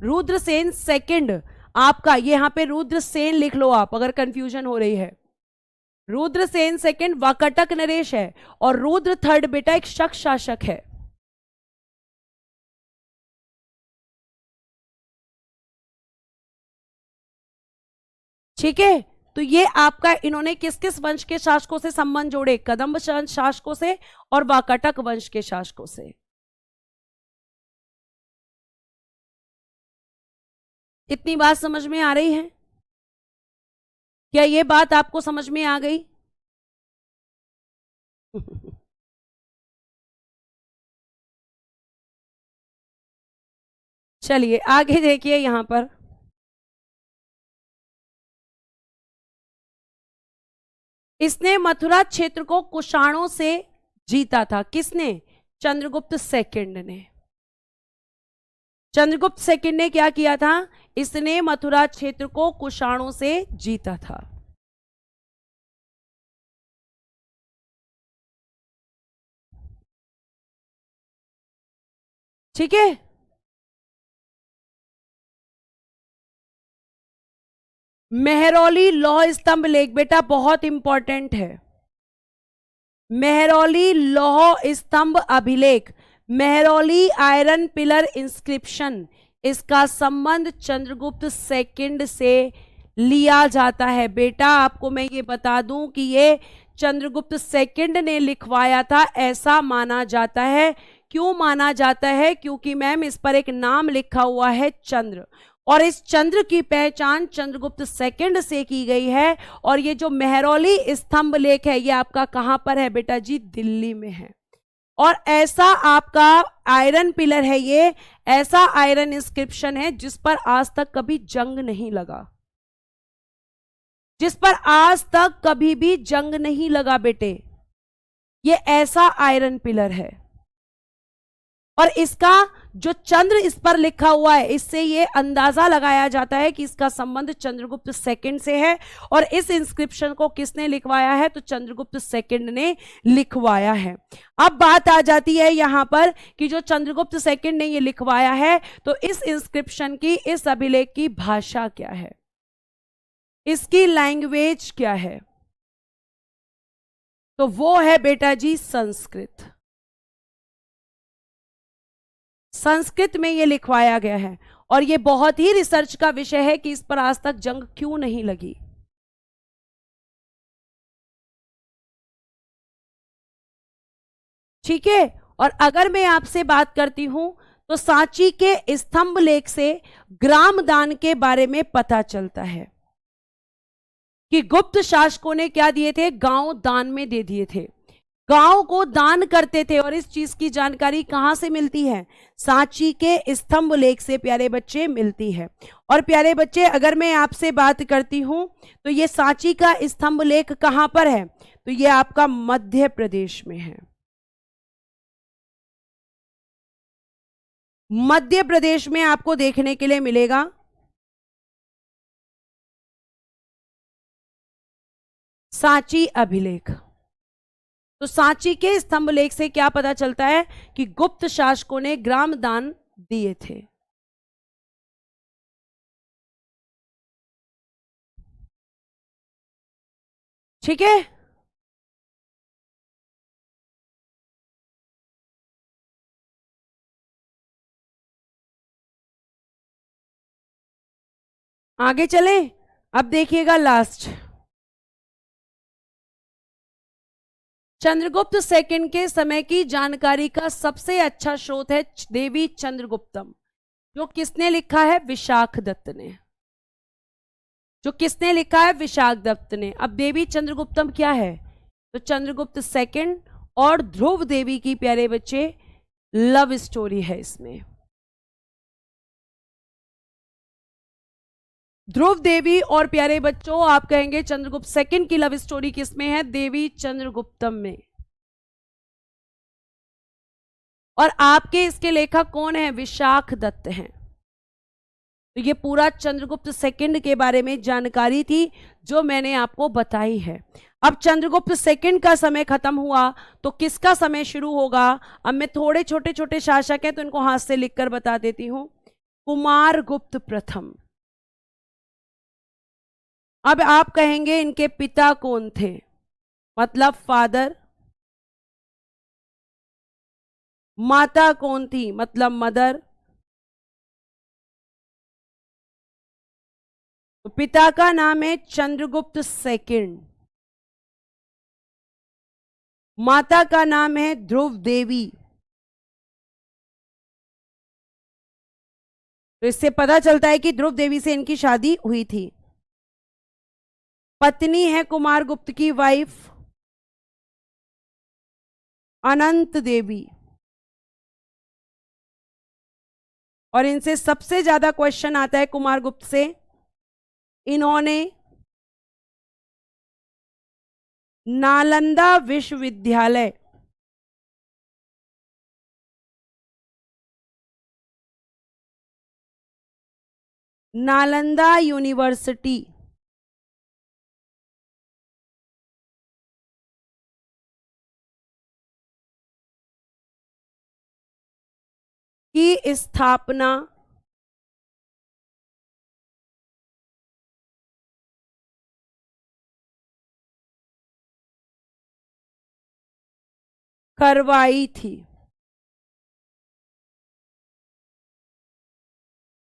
रुद्रसेन सेकंड आपका, ये यहां पे रुद्रसेन लिख लो आप अगर कंफ्यूजन हो रही है। रुद्रसेन सेकंड वाकाटक नरेश है और रुद्र थर्ड बेटा एक शक शासक है। ठीक है। तो ये आपका, इन्होंने किस किस वंश के शासकों से संबंध जोड़े? कदम्ब शासकों से और वाकाटक वंश के शासकों से। इतनी बात समझ में आ रही है? क्या ये बात आपको समझ में आ गई? चलिए आगे देखिए यहां पर। इसने मथुरा क्षेत्र को कुषाणों से जीता था। किसने? चंद्रगुप्त सेकंड ने। चंद्रगुप्त सेकंड ने क्या किया था? इसने मथुरा क्षेत्र को कुषाणों से जीता था। ठीक है। मेहरौली लौह स्तंभ लेख बेटा बहुत इंपॉर्टेंट है। मेहरौली लौह स्तंभ अभिलेख, मेहरौली आयरन पिलर इंस्क्रिप्शन, इसका संबंध चंद्रगुप्त सेकंड से लिया जाता है। बेटा आपको मैं ये बता दूं कि ये चंद्रगुप्त सेकंड ने लिखवाया था, ऐसा माना जाता है। क्यों माना जाता है? क्योंकि मैम इस पर एक नाम लिखा हुआ है चंद्र, और इस चंद्र की पहचान चंद्रगुप्त सेकंड से की गई है। और ये जो मेहरौली स्तंभ लेख है ये आपका कहां पर है बेटा जी? दिल्ली में है। और ऐसा आपका आयरन पिलर है, ये ऐसा आयरन इंस्क्रिप्शन है जिस पर आज तक कभी जंग नहीं लगा, जिस पर आज तक कभी भी जंग नहीं लगा बेटे। ये ऐसा आयरन पिलर है, और इसका जो चंद्र इस पर लिखा हुआ है इससे ये अंदाजा लगाया जाता है कि इसका संबंध चंद्रगुप्त सेकंड से है। और इस इंस्क्रिप्शन को किसने लिखवाया है? तो चंद्रगुप्त सेकंड ने लिखवाया है। अब बात आ जाती है यहां पर कि जो चंद्रगुप्त सेकंड ने ये लिखवाया है तो इस इंस्क्रिप्शन की, इस अभिलेख की भाषा क्या है, इसकी लैंग्वेज क्या है? तो वो है बेटा जी संस्कृत। संस्कृत में ये लिखवाया गया है, और ये बहुत ही रिसर्च का विषय है कि इस पर आज तक जंग क्यों नहीं लगी। ठीक है। और अगर मैं आपसे बात करती हूं तो सांची के स्तंभ लेख से ग्राम दान के बारे में पता चलता है कि गुप्त शासकों ने क्या दिए थे, गांव दान में दे दिए थे, गांव को दान करते थे। और इस चीज की जानकारी कहां से मिलती है, सांची के स्तंभ लेख से प्यारे बच्चे मिलती है। और प्यारे बच्चे अगर मैं आपसे बात करती हूं तो ये सांची का स्तंभ लेख कहां पर है, तो ये आपका मध्य प्रदेश में है। मध्य प्रदेश में आपको देखने के लिए मिलेगा। सांची अभिलेख। तो सांची के स्तंभ लेख से क्या पता चलता है कि गुप्त शासकों ने ग्राम दान दिए थे। ठीक है। आगे चले। अब देखिएगा लास्ट, चंद्रगुप्त सेकंड के समय की जानकारी का सबसे अच्छा स्रोत है देवी चंद्रगुप्तम, जो किसने लिखा है, विशाख दत्त ने। जो किसने लिखा है, विशाख दत्त ने। अब देवी चंद्रगुप्तम क्या है, तो चंद्रगुप्त सेकंड और ध्रुव देवी की प्यारे बच्चे लव स्टोरी है इसमें। ध्रुव देवी और प्यारे बच्चों आप कहेंगे चंद्रगुप्त सेकंड की लव स्टोरी किसमें है, देवी चंद्रगुप्तम में। और आपके इसके लेखक कौन है, विशाख दत्त हैं। तो ये पूरा चंद्रगुप्त सेकंड के बारे में जानकारी थी जो मैंने आपको बताई है। अब चंद्रगुप्त सेकंड का समय खत्म हुआ तो किसका समय शुरू होगा। अब मैं थोड़े छोटे छोटे शासक हैं तो इनको हाथ से लिखकर बता देती हूं। कुमारगुप्त प्रथम। अब आप कहेंगे इनके पिता कौन थे, मतलब फादर। माता कौन थी, मतलब मदर। तो पिता का नाम है चंद्रगुप्त सेकंड, माता का नाम है ध्रुव देवी। तो इससे पता चलता है कि ध्रुव देवी से इनकी शादी हुई थी। पत्नी है कुमारगुप्त की वाइफ अनंत देवी। और इनसे सबसे ज्यादा क्वेश्चन आता है कुमारगुप्त से, इन्होंने नालंदा विश्वविद्यालय नालंदा यूनिवर्सिटी की स्थापना करवाई थी।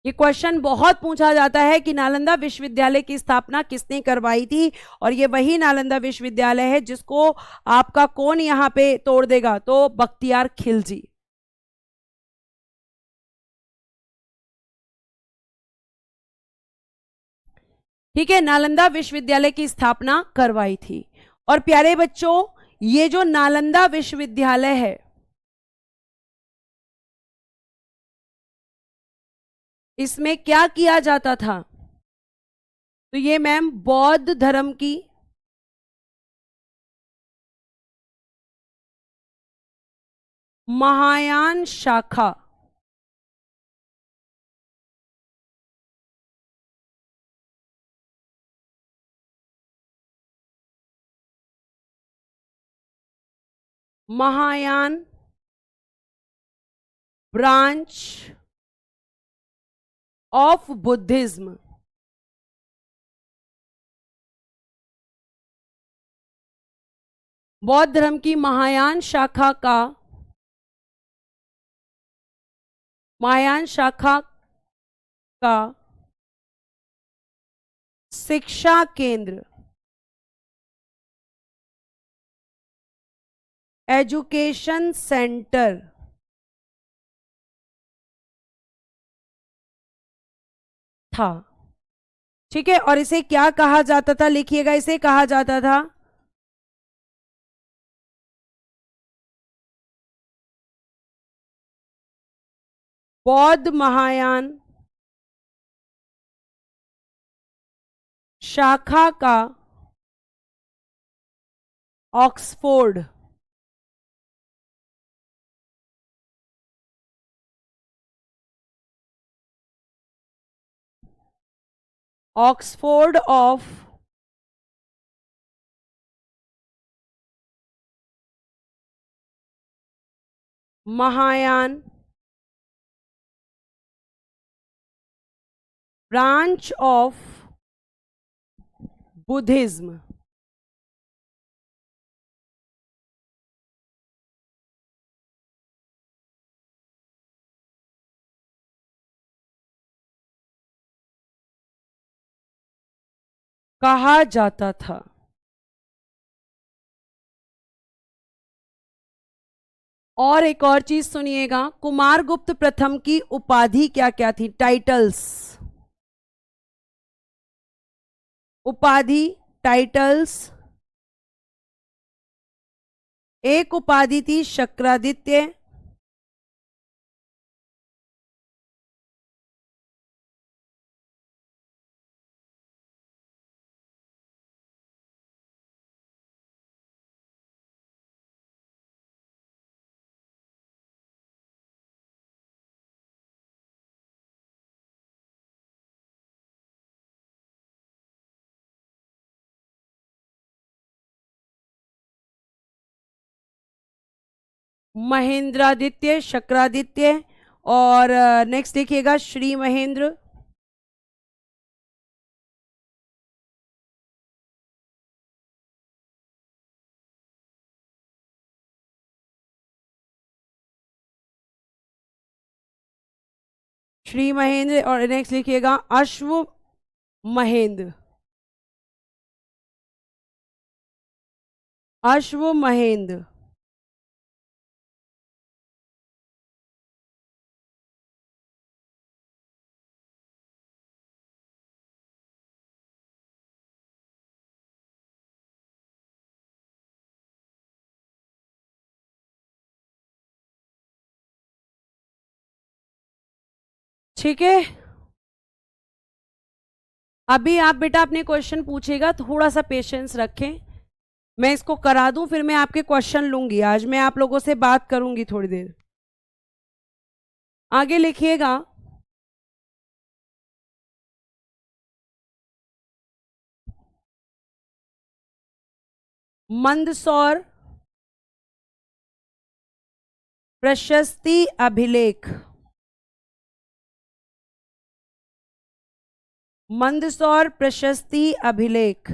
ये क्वेश्चन बहुत पूछा जाता है कि नालंदा विश्वविद्यालय की स्थापना किसने करवाई थी। और ये वही नालंदा विश्वविद्यालय है जिसको आपका कौन यहां पे तोड़ देगा, तो बख्तियार खिलजी। ठीक है, नालंदा विश्वविद्यालय की स्थापना करवाई थी। और प्यारे बच्चों ये जो नालंदा विश्वविद्यालय है इसमें क्या किया जाता था, तो ये मैम बौद्ध धर्म की महायान शाखा महायान ब्रांच ऑफ बुद्धिज्म, बौद्ध धर्म की महायान शाखा का शिक्षा केंद्र एजुकेशन सेंटर था। ठीक है, और इसे क्या कहा जाता था, लिखिएगा, इसे कहा जाता था बौद्ध महायान शाखा का Oxford. Oxford of Mahayana branch of Buddhism. कहा जाता था। और एक और चीज सुनिएगा, कुमारगुप्त प्रथम की उपाधि क्या क्या थी, टाइटल्स, उपाधि, टाइटल्स। एक उपाधि थी शक्रादित्य, महेंद्रादित्य, शक्रादित्य, और नेक्स्ट देखिएगा श्री महेंद्र। श्री महेंद्र, और नेक्स्ट लिखिएगा अश्व महेंद्र, अश्व महेंद्र। ठीक है, अभी आप बेटा अपने क्वेश्चन पूछेगा, थोड़ा सा पेशेंस रखें, मैं इसको करा दूं, फिर मैं आपके क्वेश्चन लूंगी। आज मैं आप लोगों से बात करूंगी थोड़ी देर। आगे लिखिएगा, मंदसौर प्रशस्ति अभिलेख, मंदसौर प्रशस्ति अभिलेख।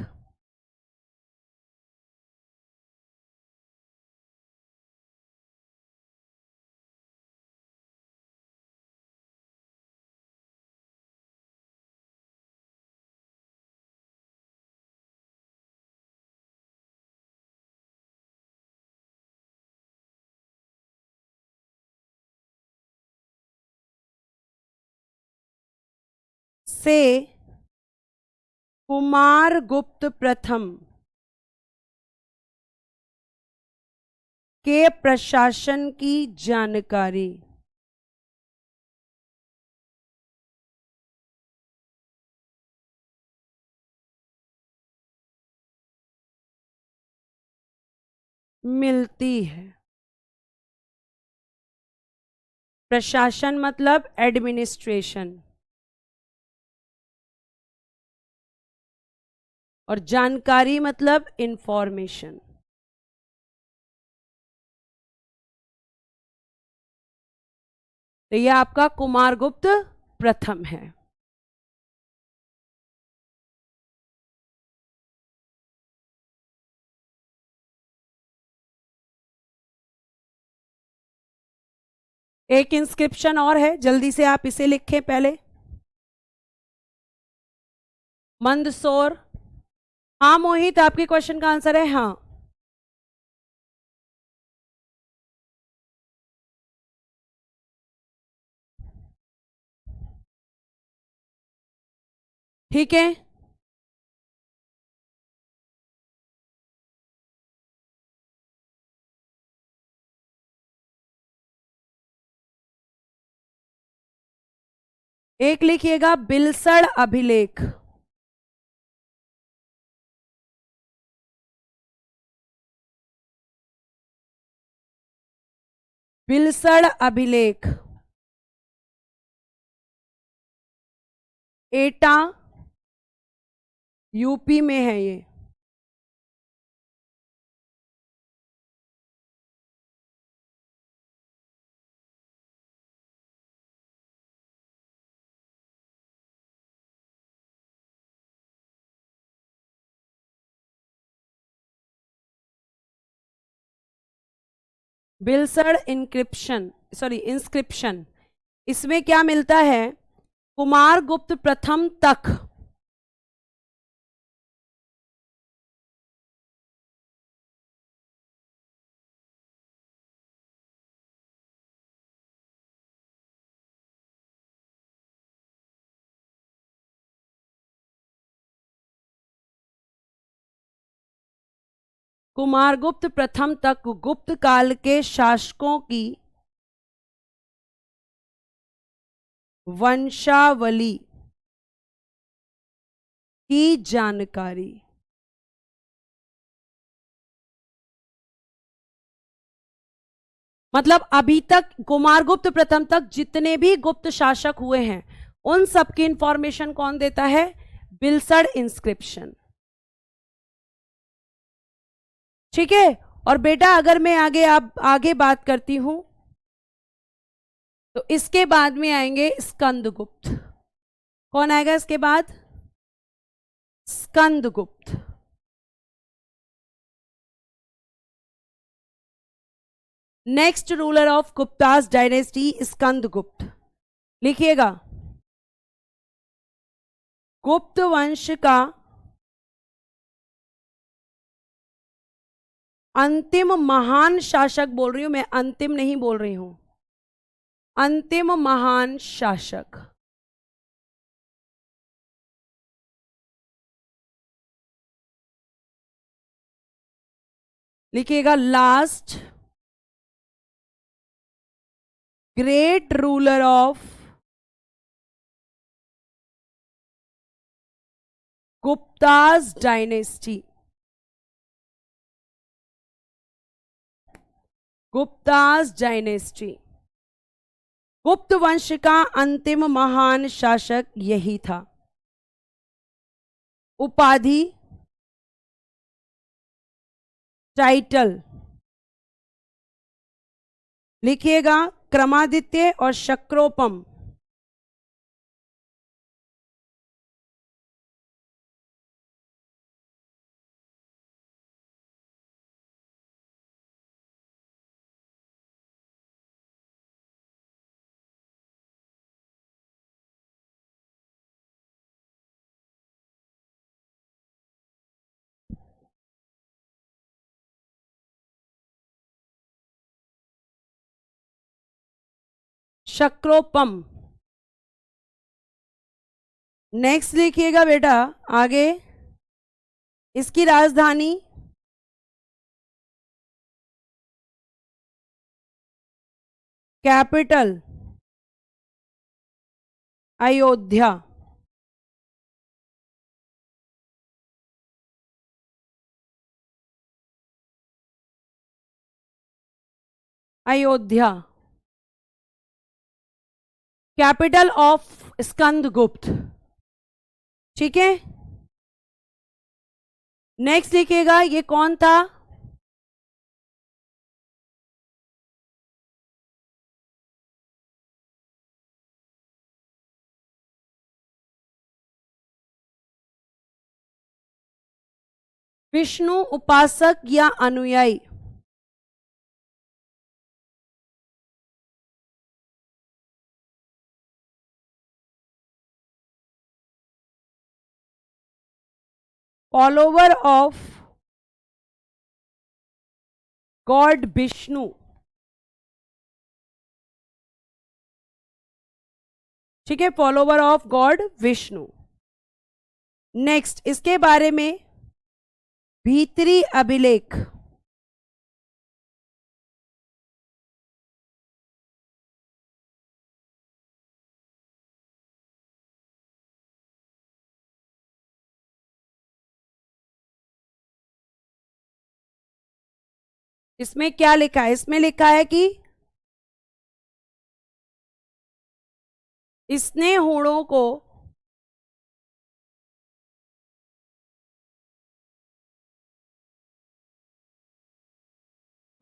से कुमारगुप्त प्रथम के प्रशासन की जानकारी। मिलती है। प्रशासन मतलब एडमिनिस्ट्रेशन, और जानकारी मतलब इंफॉर्मेशन। तो यह आपका कुमारगुप्त प्रथम है। एक इंस्क्रिप्शन और है, जल्दी से आप इसे लिखें पहले। मंदसौर, हाँ मोहित, आपके क्वेश्चन का आंसर है हाँ। ठीक है, एक लिखिएगा बिलसड़ अभिलेख। बिलसड़ अभिलेख एटा यूपी में है ये। बिलसड़ इंक्रिप्शन, सॉरी इंस्क्रिप्शन, इसमें क्या मिलता है, कुमार गुप्त प्रथम तक कुमारगुप्त प्रथम तक गुप्त काल के शासकों की वंशावली की जानकारी। मतलब अभी तक कुमारगुप्त प्रथम तक जितने भी गुप्त शासक हुए हैं उन सब की इंफॉर्मेशन कौन देता है, बिलसड़ इंस्क्रिप्शन। ठीक है, और बेटा अगर मैं आगे बात करती हूं तो इसके बाद में आएंगे स्कंदगुप्त। कौन आएगा इसके बाद, Skandagupta. Next ruler of Guptas dynasty Skandagupta. लिखिएगा, गुप्त वंश का अंतिम महान शासक, बोल रही हूं मैं, अंतिम नहीं बोल रही हूं, अंतिम महान शासक। लिखिएगा, last great ruler of Guptas dynasty. Guptas dynasty, गुप्त वंश का अंतिम महान शासक यही था। उपाधि, टाइटल लिखिएगा, क्रमादित्य और शक्रोपम। शक्रोपम। नेक्स्ट लिखिएगा बेटा आगे, इसकी राजधानी capital Ayodhya. Ayodhya capital of Skandagupta. ठीक है, नेक्स्ट लिखिएगा, ये कौन था, विष्णु उपासक या अनुयायी। Follower of God Vishnu. ठीक है, follower of God Vishnu. Next इसके बारे में भीतरी अभिलेख, इसमें क्या लिखा है? इसमें लिखा है कि इसने होड़ों को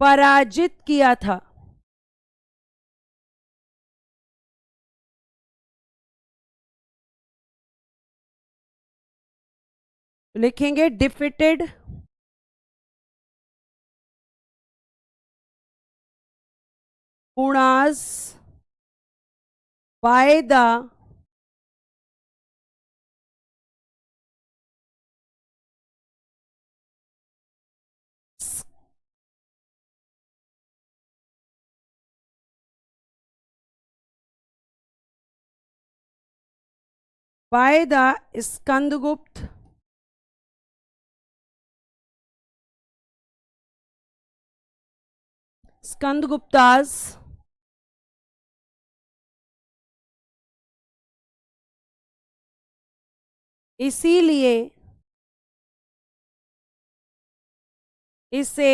पराजित किया था। लिखेंगे डिफिटेड हुणास बाय द स्कंदगुप्त स्कंदगुप्तास इसीलिए इसे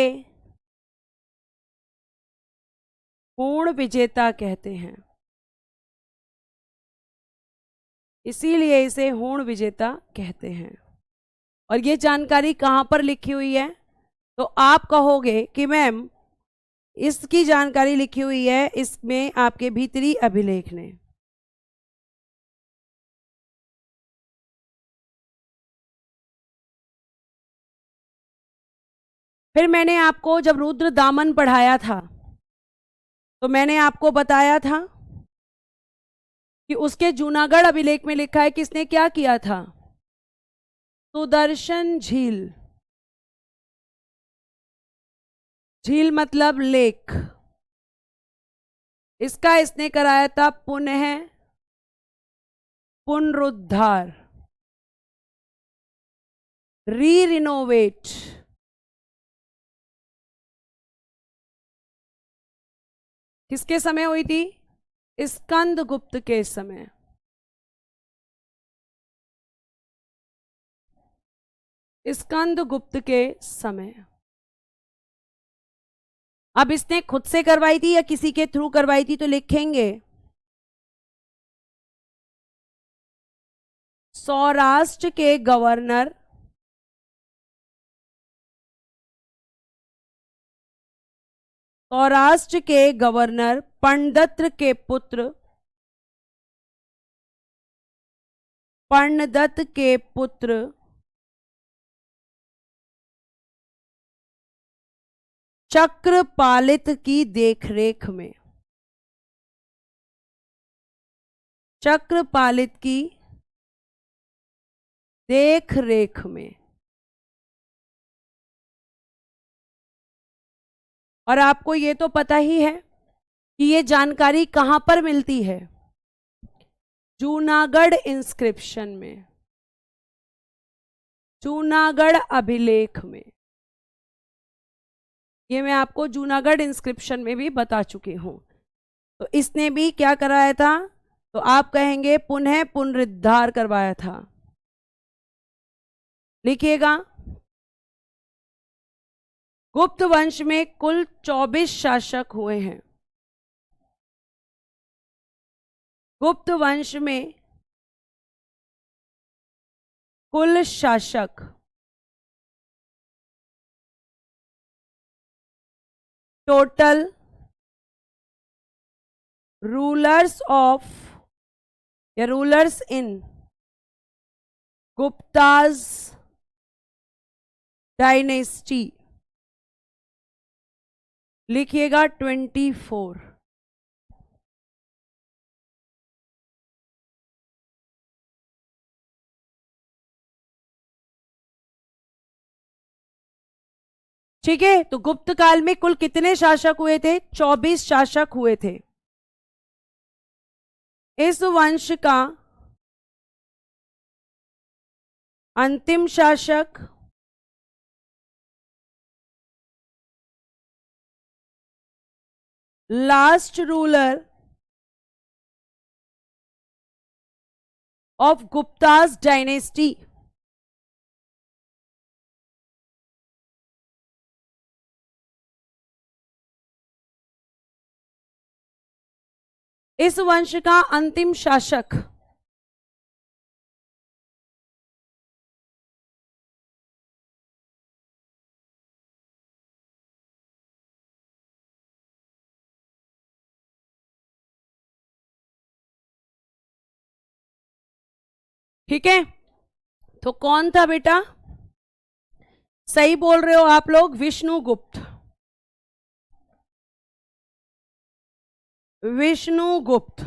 पूर्ण विजेता कहते हैं। इसीलिए इसे हूण विजेता कहते हैं। और ये जानकारी कहाँ पर लिखी हुई है? तो आप कहोगे कि मैम इसकी जानकारी लिखी हुई है इसमें आपके भीतरी अभिलेख ने। फिर मैंने आपको जब रुद्र दामन पढ़ाया था तो मैंने आपको बताया था कि उसके जूनागढ़ अभिलेख में लिखा है कि इसने क्या किया था? सुदर्शन झील, झील मतलब लेक, इसका इसने कराया था पुनरुद्धार, रिनोवेट। किसके समय हुई थी? स्कंदगुप्त के समय। स्कंदगुप्त के समय। अब इसने खुद से करवाई थी या किसी के थ्रू करवाई थी? तो लिखेंगे सौराष्ट्र के गवर्नर पर्णदत्त के पुत्र चक्रपालित की देखरेख में, चक्रपालित की देखरेख में। और आपको ये तो पता ही है कि ये जानकारी कहां पर मिलती है? जूनागढ़ इंस्क्रिप्शन में, जूनागढ़ अभिलेख में। ये मैं आपको जूनागढ़ इंस्क्रिप्शन में भी बता चुकी हूं। तो इसने भी क्या कराया था? तो आप कहेंगे पुनः पुनरुद्धार करवाया था। लिखिएगा गुप्त वंश में कुल 24 शासक हुए हैं। गुप्त वंश में कुल शासक टोटल रूलर्स ऑफ या रूलर्स इन गुप्ताज डायनेस्टी, लिखिएगा 24। ठीक है, तो गुप्त काल में कुल कितने शासक हुए थे? 24 शासक हुए थे। इस वंश का अंतिम शासक, last ruler of Guptas dynasty. इस वंश का अंतिम शासक। ठीक है, तो कौन था बेटा? सही बोल रहे हो आप लोग, विष्णुगुप्त। विष्णुगुप्त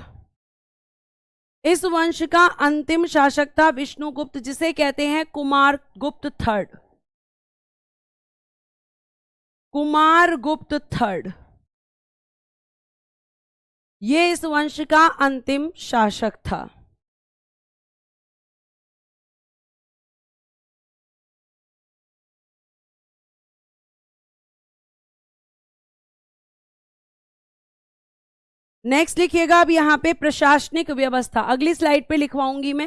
इस वंश का अंतिम शासक था, विष्णुगुप्त, जिसे कहते हैं कुमार गुप्त थर्ड। कुमार गुप्त थर्ड, ये इस वंश का अंतिम शासक था। नेक्स्ट लिखिएगा अब यहां पे प्रशासनिक व्यवस्था, अगली स्लाइड पे लिखवाऊंगी मैं।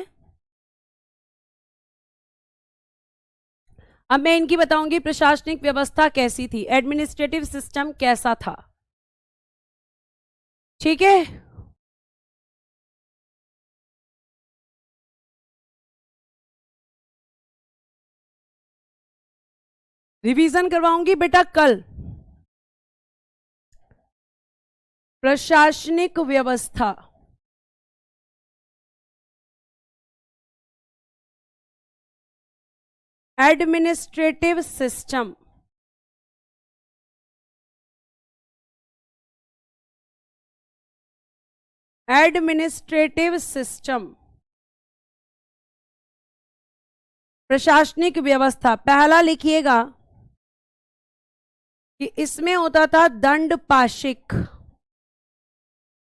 अब मैं इनकी बताऊंगी प्रशासनिक व्यवस्था कैसी थी, एडमिनिस्ट्रेटिव सिस्टम कैसा था। ठीक है, रिवीजन करवाऊंगी बेटा कल। प्रशासनिक व्यवस्था, एडमिनिस्ट्रेटिव सिस्टम, एडमिनिस्ट्रेटिव सिस्टम, प्रशासनिक व्यवस्था। पहला लिखिएगा कि इसमें होता था दंड पाशिक,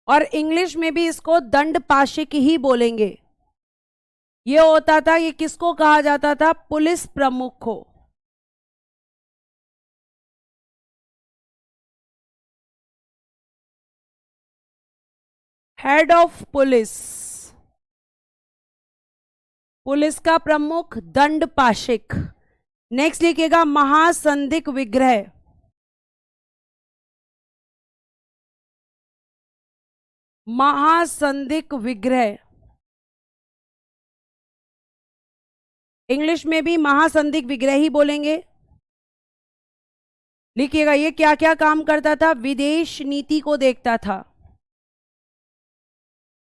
और इंग्लिश में भी इसको दंड पाशिक ही बोलेंगे। ये होता था, ये किसको कहा जाता था? पुलिस प्रमुख को। हेड ऑफ पुलिस, पुलिस का प्रमुख दंड पाशिक। नेक्स्ट लिखिएगा महासंधिक विग्रह, महासंधिक विग्रह, इंग्लिश में भी महासंधिक विग्रह ही बोलेंगे। लिखिएगा ये क्या क्या काम करता था? विदेश नीति को देखता था,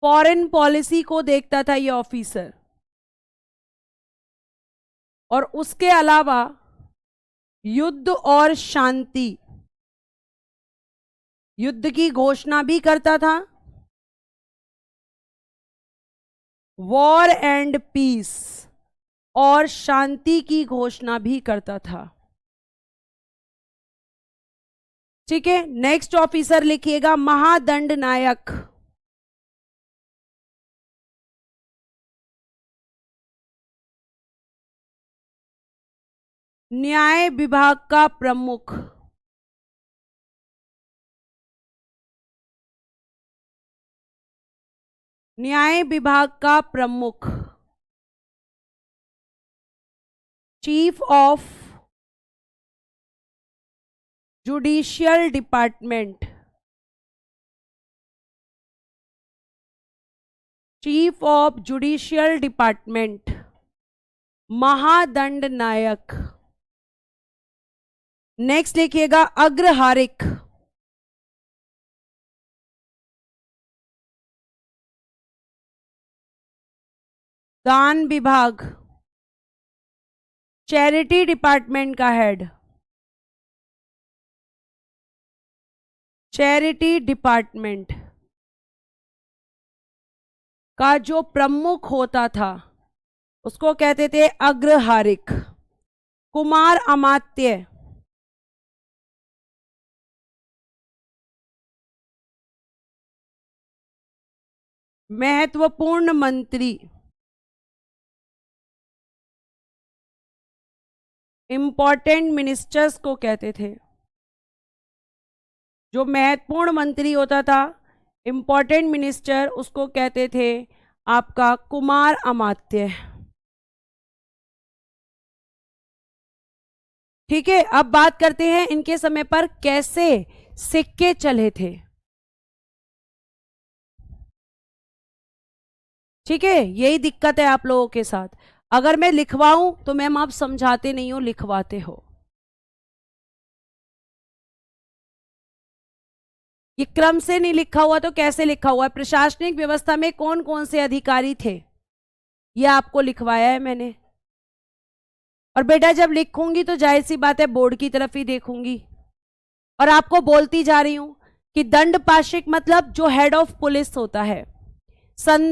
फॉरेन पॉलिसी को देखता था ये ऑफिसर, और उसके अलावा युद्ध और शांति, युद्ध की घोषणा भी करता था, वॉर एंड पीस, और शांति की घोषणा भी करता था। ठीक है, नेक्स्ट ऑफिसर लिखिएगा महादंड नायक, न्याय विभाग का प्रमुख, न्याय विभाग का प्रमुख, chief of judicial department, chief of judicial department, महादंड नायक। नेक्स्ट लिखिएगा अग्रहारिक, दान विभाग, चैरिटी डिपार्टमेंट का हेड, चैरिटी डिपार्टमेंट का जो प्रमुख होता था उसको कहते थे अग्रहारिक। कुमार अमात्य, महत्वपूर्ण मंत्री, इंपॉर्टेंट मिनिस्टर्स को कहते थे। जो महत्वपूर्ण मंत्री होता था, इंपॉर्टेंट मिनिस्टर, उसको कहते थे आपका कुमार अमात्य। ठीक है, अब बात करते हैं इनके समय पर कैसे सिक्के चले थे। ठीक है, यही दिक्कत है आप लोगों के साथ। अगर मैं लिखवाऊं तो मैम आप समझाते नहीं हो, लिखवाते हो। ये क्रम से नहीं लिखा हुआ तो कैसे लिखा हुआ है? प्रशासनिक व्यवस्था में कौन कौन से अधिकारी थे, ये आपको लिखवाया है मैंने। और बेटा जब लिखूंगी तो जाहिर सी बात है बोर्ड की तरफ ही देखूंगी। और आपको बोलती जा रही हूं कि दंड पाशिक मतलब जो हेड ऑफ पुलिस होता है,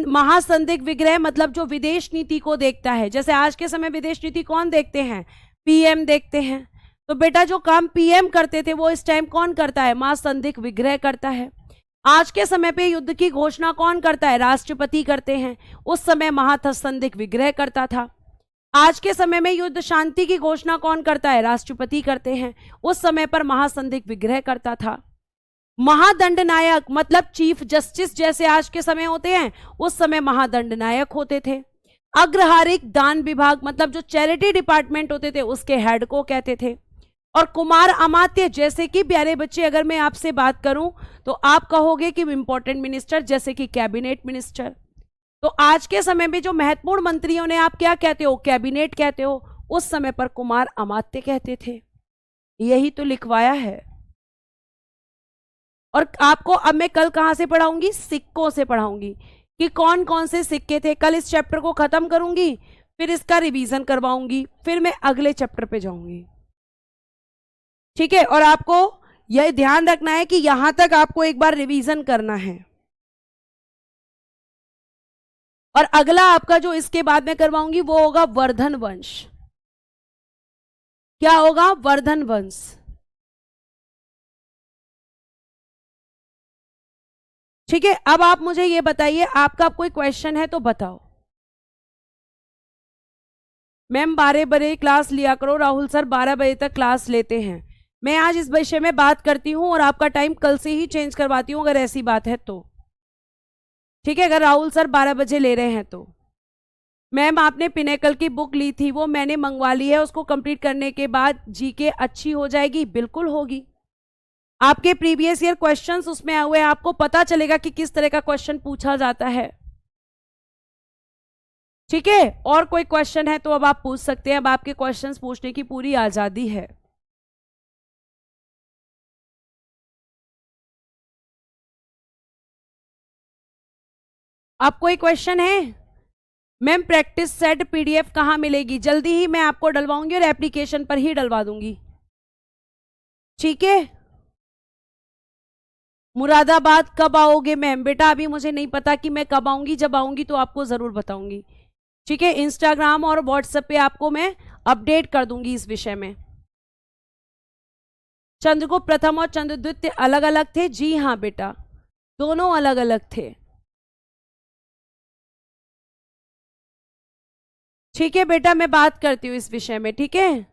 महासंदिग्ध विग्रह मतलब जो विदेश नीति को देखता है। जैसे आज के समय विदेश नीति कौन देखते हैं? पीएम देखते हैं। तो बेटा जो काम पीएम करते थे वो इस टाइम कौन करता है? महासंदिग्ध विग्रह करता है। आज के समय पे युद्ध की घोषणा कौन करता है? राष्ट्रपति करते हैं। उस समय महासंदिग्ध विग्रह करता था। आज के समय में युद्ध शांति की घोषणा कौन करता है? राष्ट्रपति करते हैं। उस समय पर महासंदिग्ध विग्रह करता था। महादंड नायक मतलब चीफ जस्टिस जैसे आज के समय होते हैं, उस समय महादंड नायक होते थे। अग्रहारिक दान विभाग मतलब जो चैरिटी डिपार्टमेंट होते थे उसके हेड को कहते थे। और कुमार अमात्य जैसे कि प्यारे बच्चे अगर मैं आपसे बात करूं तो आप कहोगे कि इंपॉर्टेंट मिनिस्टर, जैसे कि कैबिनेट मिनिस्टर। तो आज के समय में जो महत्वपूर्ण मंत्रियों ने आप क्या कहते हो? कैबिनेट कहते हो। उस समय पर कुमार अमात्य कहते थे। यही तो लिखवाया है। और आपको अब मैं कल कहां से पढ़ाऊंगी? सिक्कों से पढ़ाऊंगी कि कौन कौन से सिक्के थे। कल इस चैप्टर को खत्म करूंगी, फिर इसका रिवीजन करवाऊंगी, फिर मैं अगले चैप्टर पे जाऊंगी। ठीक है, और आपको यह ध्यान रखना है कि यहां तक आपको एक बार रिवीजन करना है। और अगला आपका जो इसके बाद में करवाऊंगी वो होगा वर्धन वंश। क्या होगा? वर्धन वंश। ठीक है, अब आप मुझे ये बताइए, आपका कोई क्वेश्चन है तो बताओ। मैम 12 बजे क्लास लिया करो, राहुल सर 12 बजे तक क्लास लेते हैं। मैं आज इस विषय में बात करती हूं और आपका टाइम कल से ही चेंज करवाती हूं अगर ऐसी बात है तो। ठीक है, अगर राहुल सर 12 बजे ले रहे हैं तो। मैम आपने पिनेकल की बुक ली थी, वो मैंने मंगवा ली है, उसको कंप्लीट करने के बाद जीके अच्छी हो जाएगी। बिल्कुल होगी। आपके प्रीवियस ईयर क्वेश्चंस उसमें आए हुए हैं, आपको पता चलेगा कि किस तरह का क्वेश्चन पूछा जाता है। ठीक है, और कोई क्वेश्चन है तो अब आप पूछ सकते हैं। अब आपके क्वेश्चंस पूछने की पूरी आजादी है। आप कोई क्वेश्चन है? मैम प्रैक्टिस सेट पीडीएफ कहाँ मिलेगी? जल्दी ही मैं आपको डलवाऊंगी और एप्लीकेशन पर ही डलवा दूंगी। ठीक है, मुरादाबाद कब आओगे? मैम बेटा अभी मुझे नहीं पता कि मैं कब आऊंगी, जब आऊंगी तो आपको जरूर बताऊंगी। ठीक है, इंस्टाग्राम और व्हाट्सएप पे आपको मैं अपडेट कर दूंगी इस विषय में। चंद्रगुप्त प्रथम और चंद्रद्वितीय अलग अलग थे? जी हाँ बेटा, दोनों अलग अलग थे। ठीक है बेटा, मैं बात करती हूँ इस विषय में। ठीक है,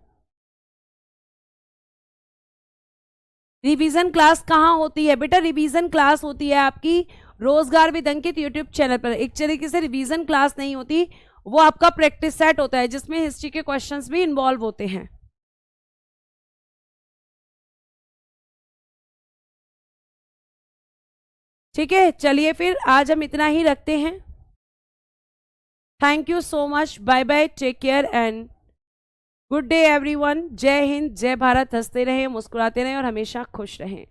रिवीजन क्लास कहाँ होती है? बेटा रिवीजन क्लास होती है आपकी रोजगार विद अंकित यूट्यूब चैनल पर। एक तरीके से रिवीजन क्लास नहीं होती, वो आपका प्रैक्टिस सेट होता है जिसमें हिस्ट्री के क्वेश्चंस भी इन्वॉल्व होते हैं। ठीक है, चलिए फिर आज हम इतना ही रखते हैं। Thank you so much, bye bye, take care and good day everyone. Jai Hind, जय भारत। हंसते रहें, मुस्कुराते रहें और हमेशा खुश रहें।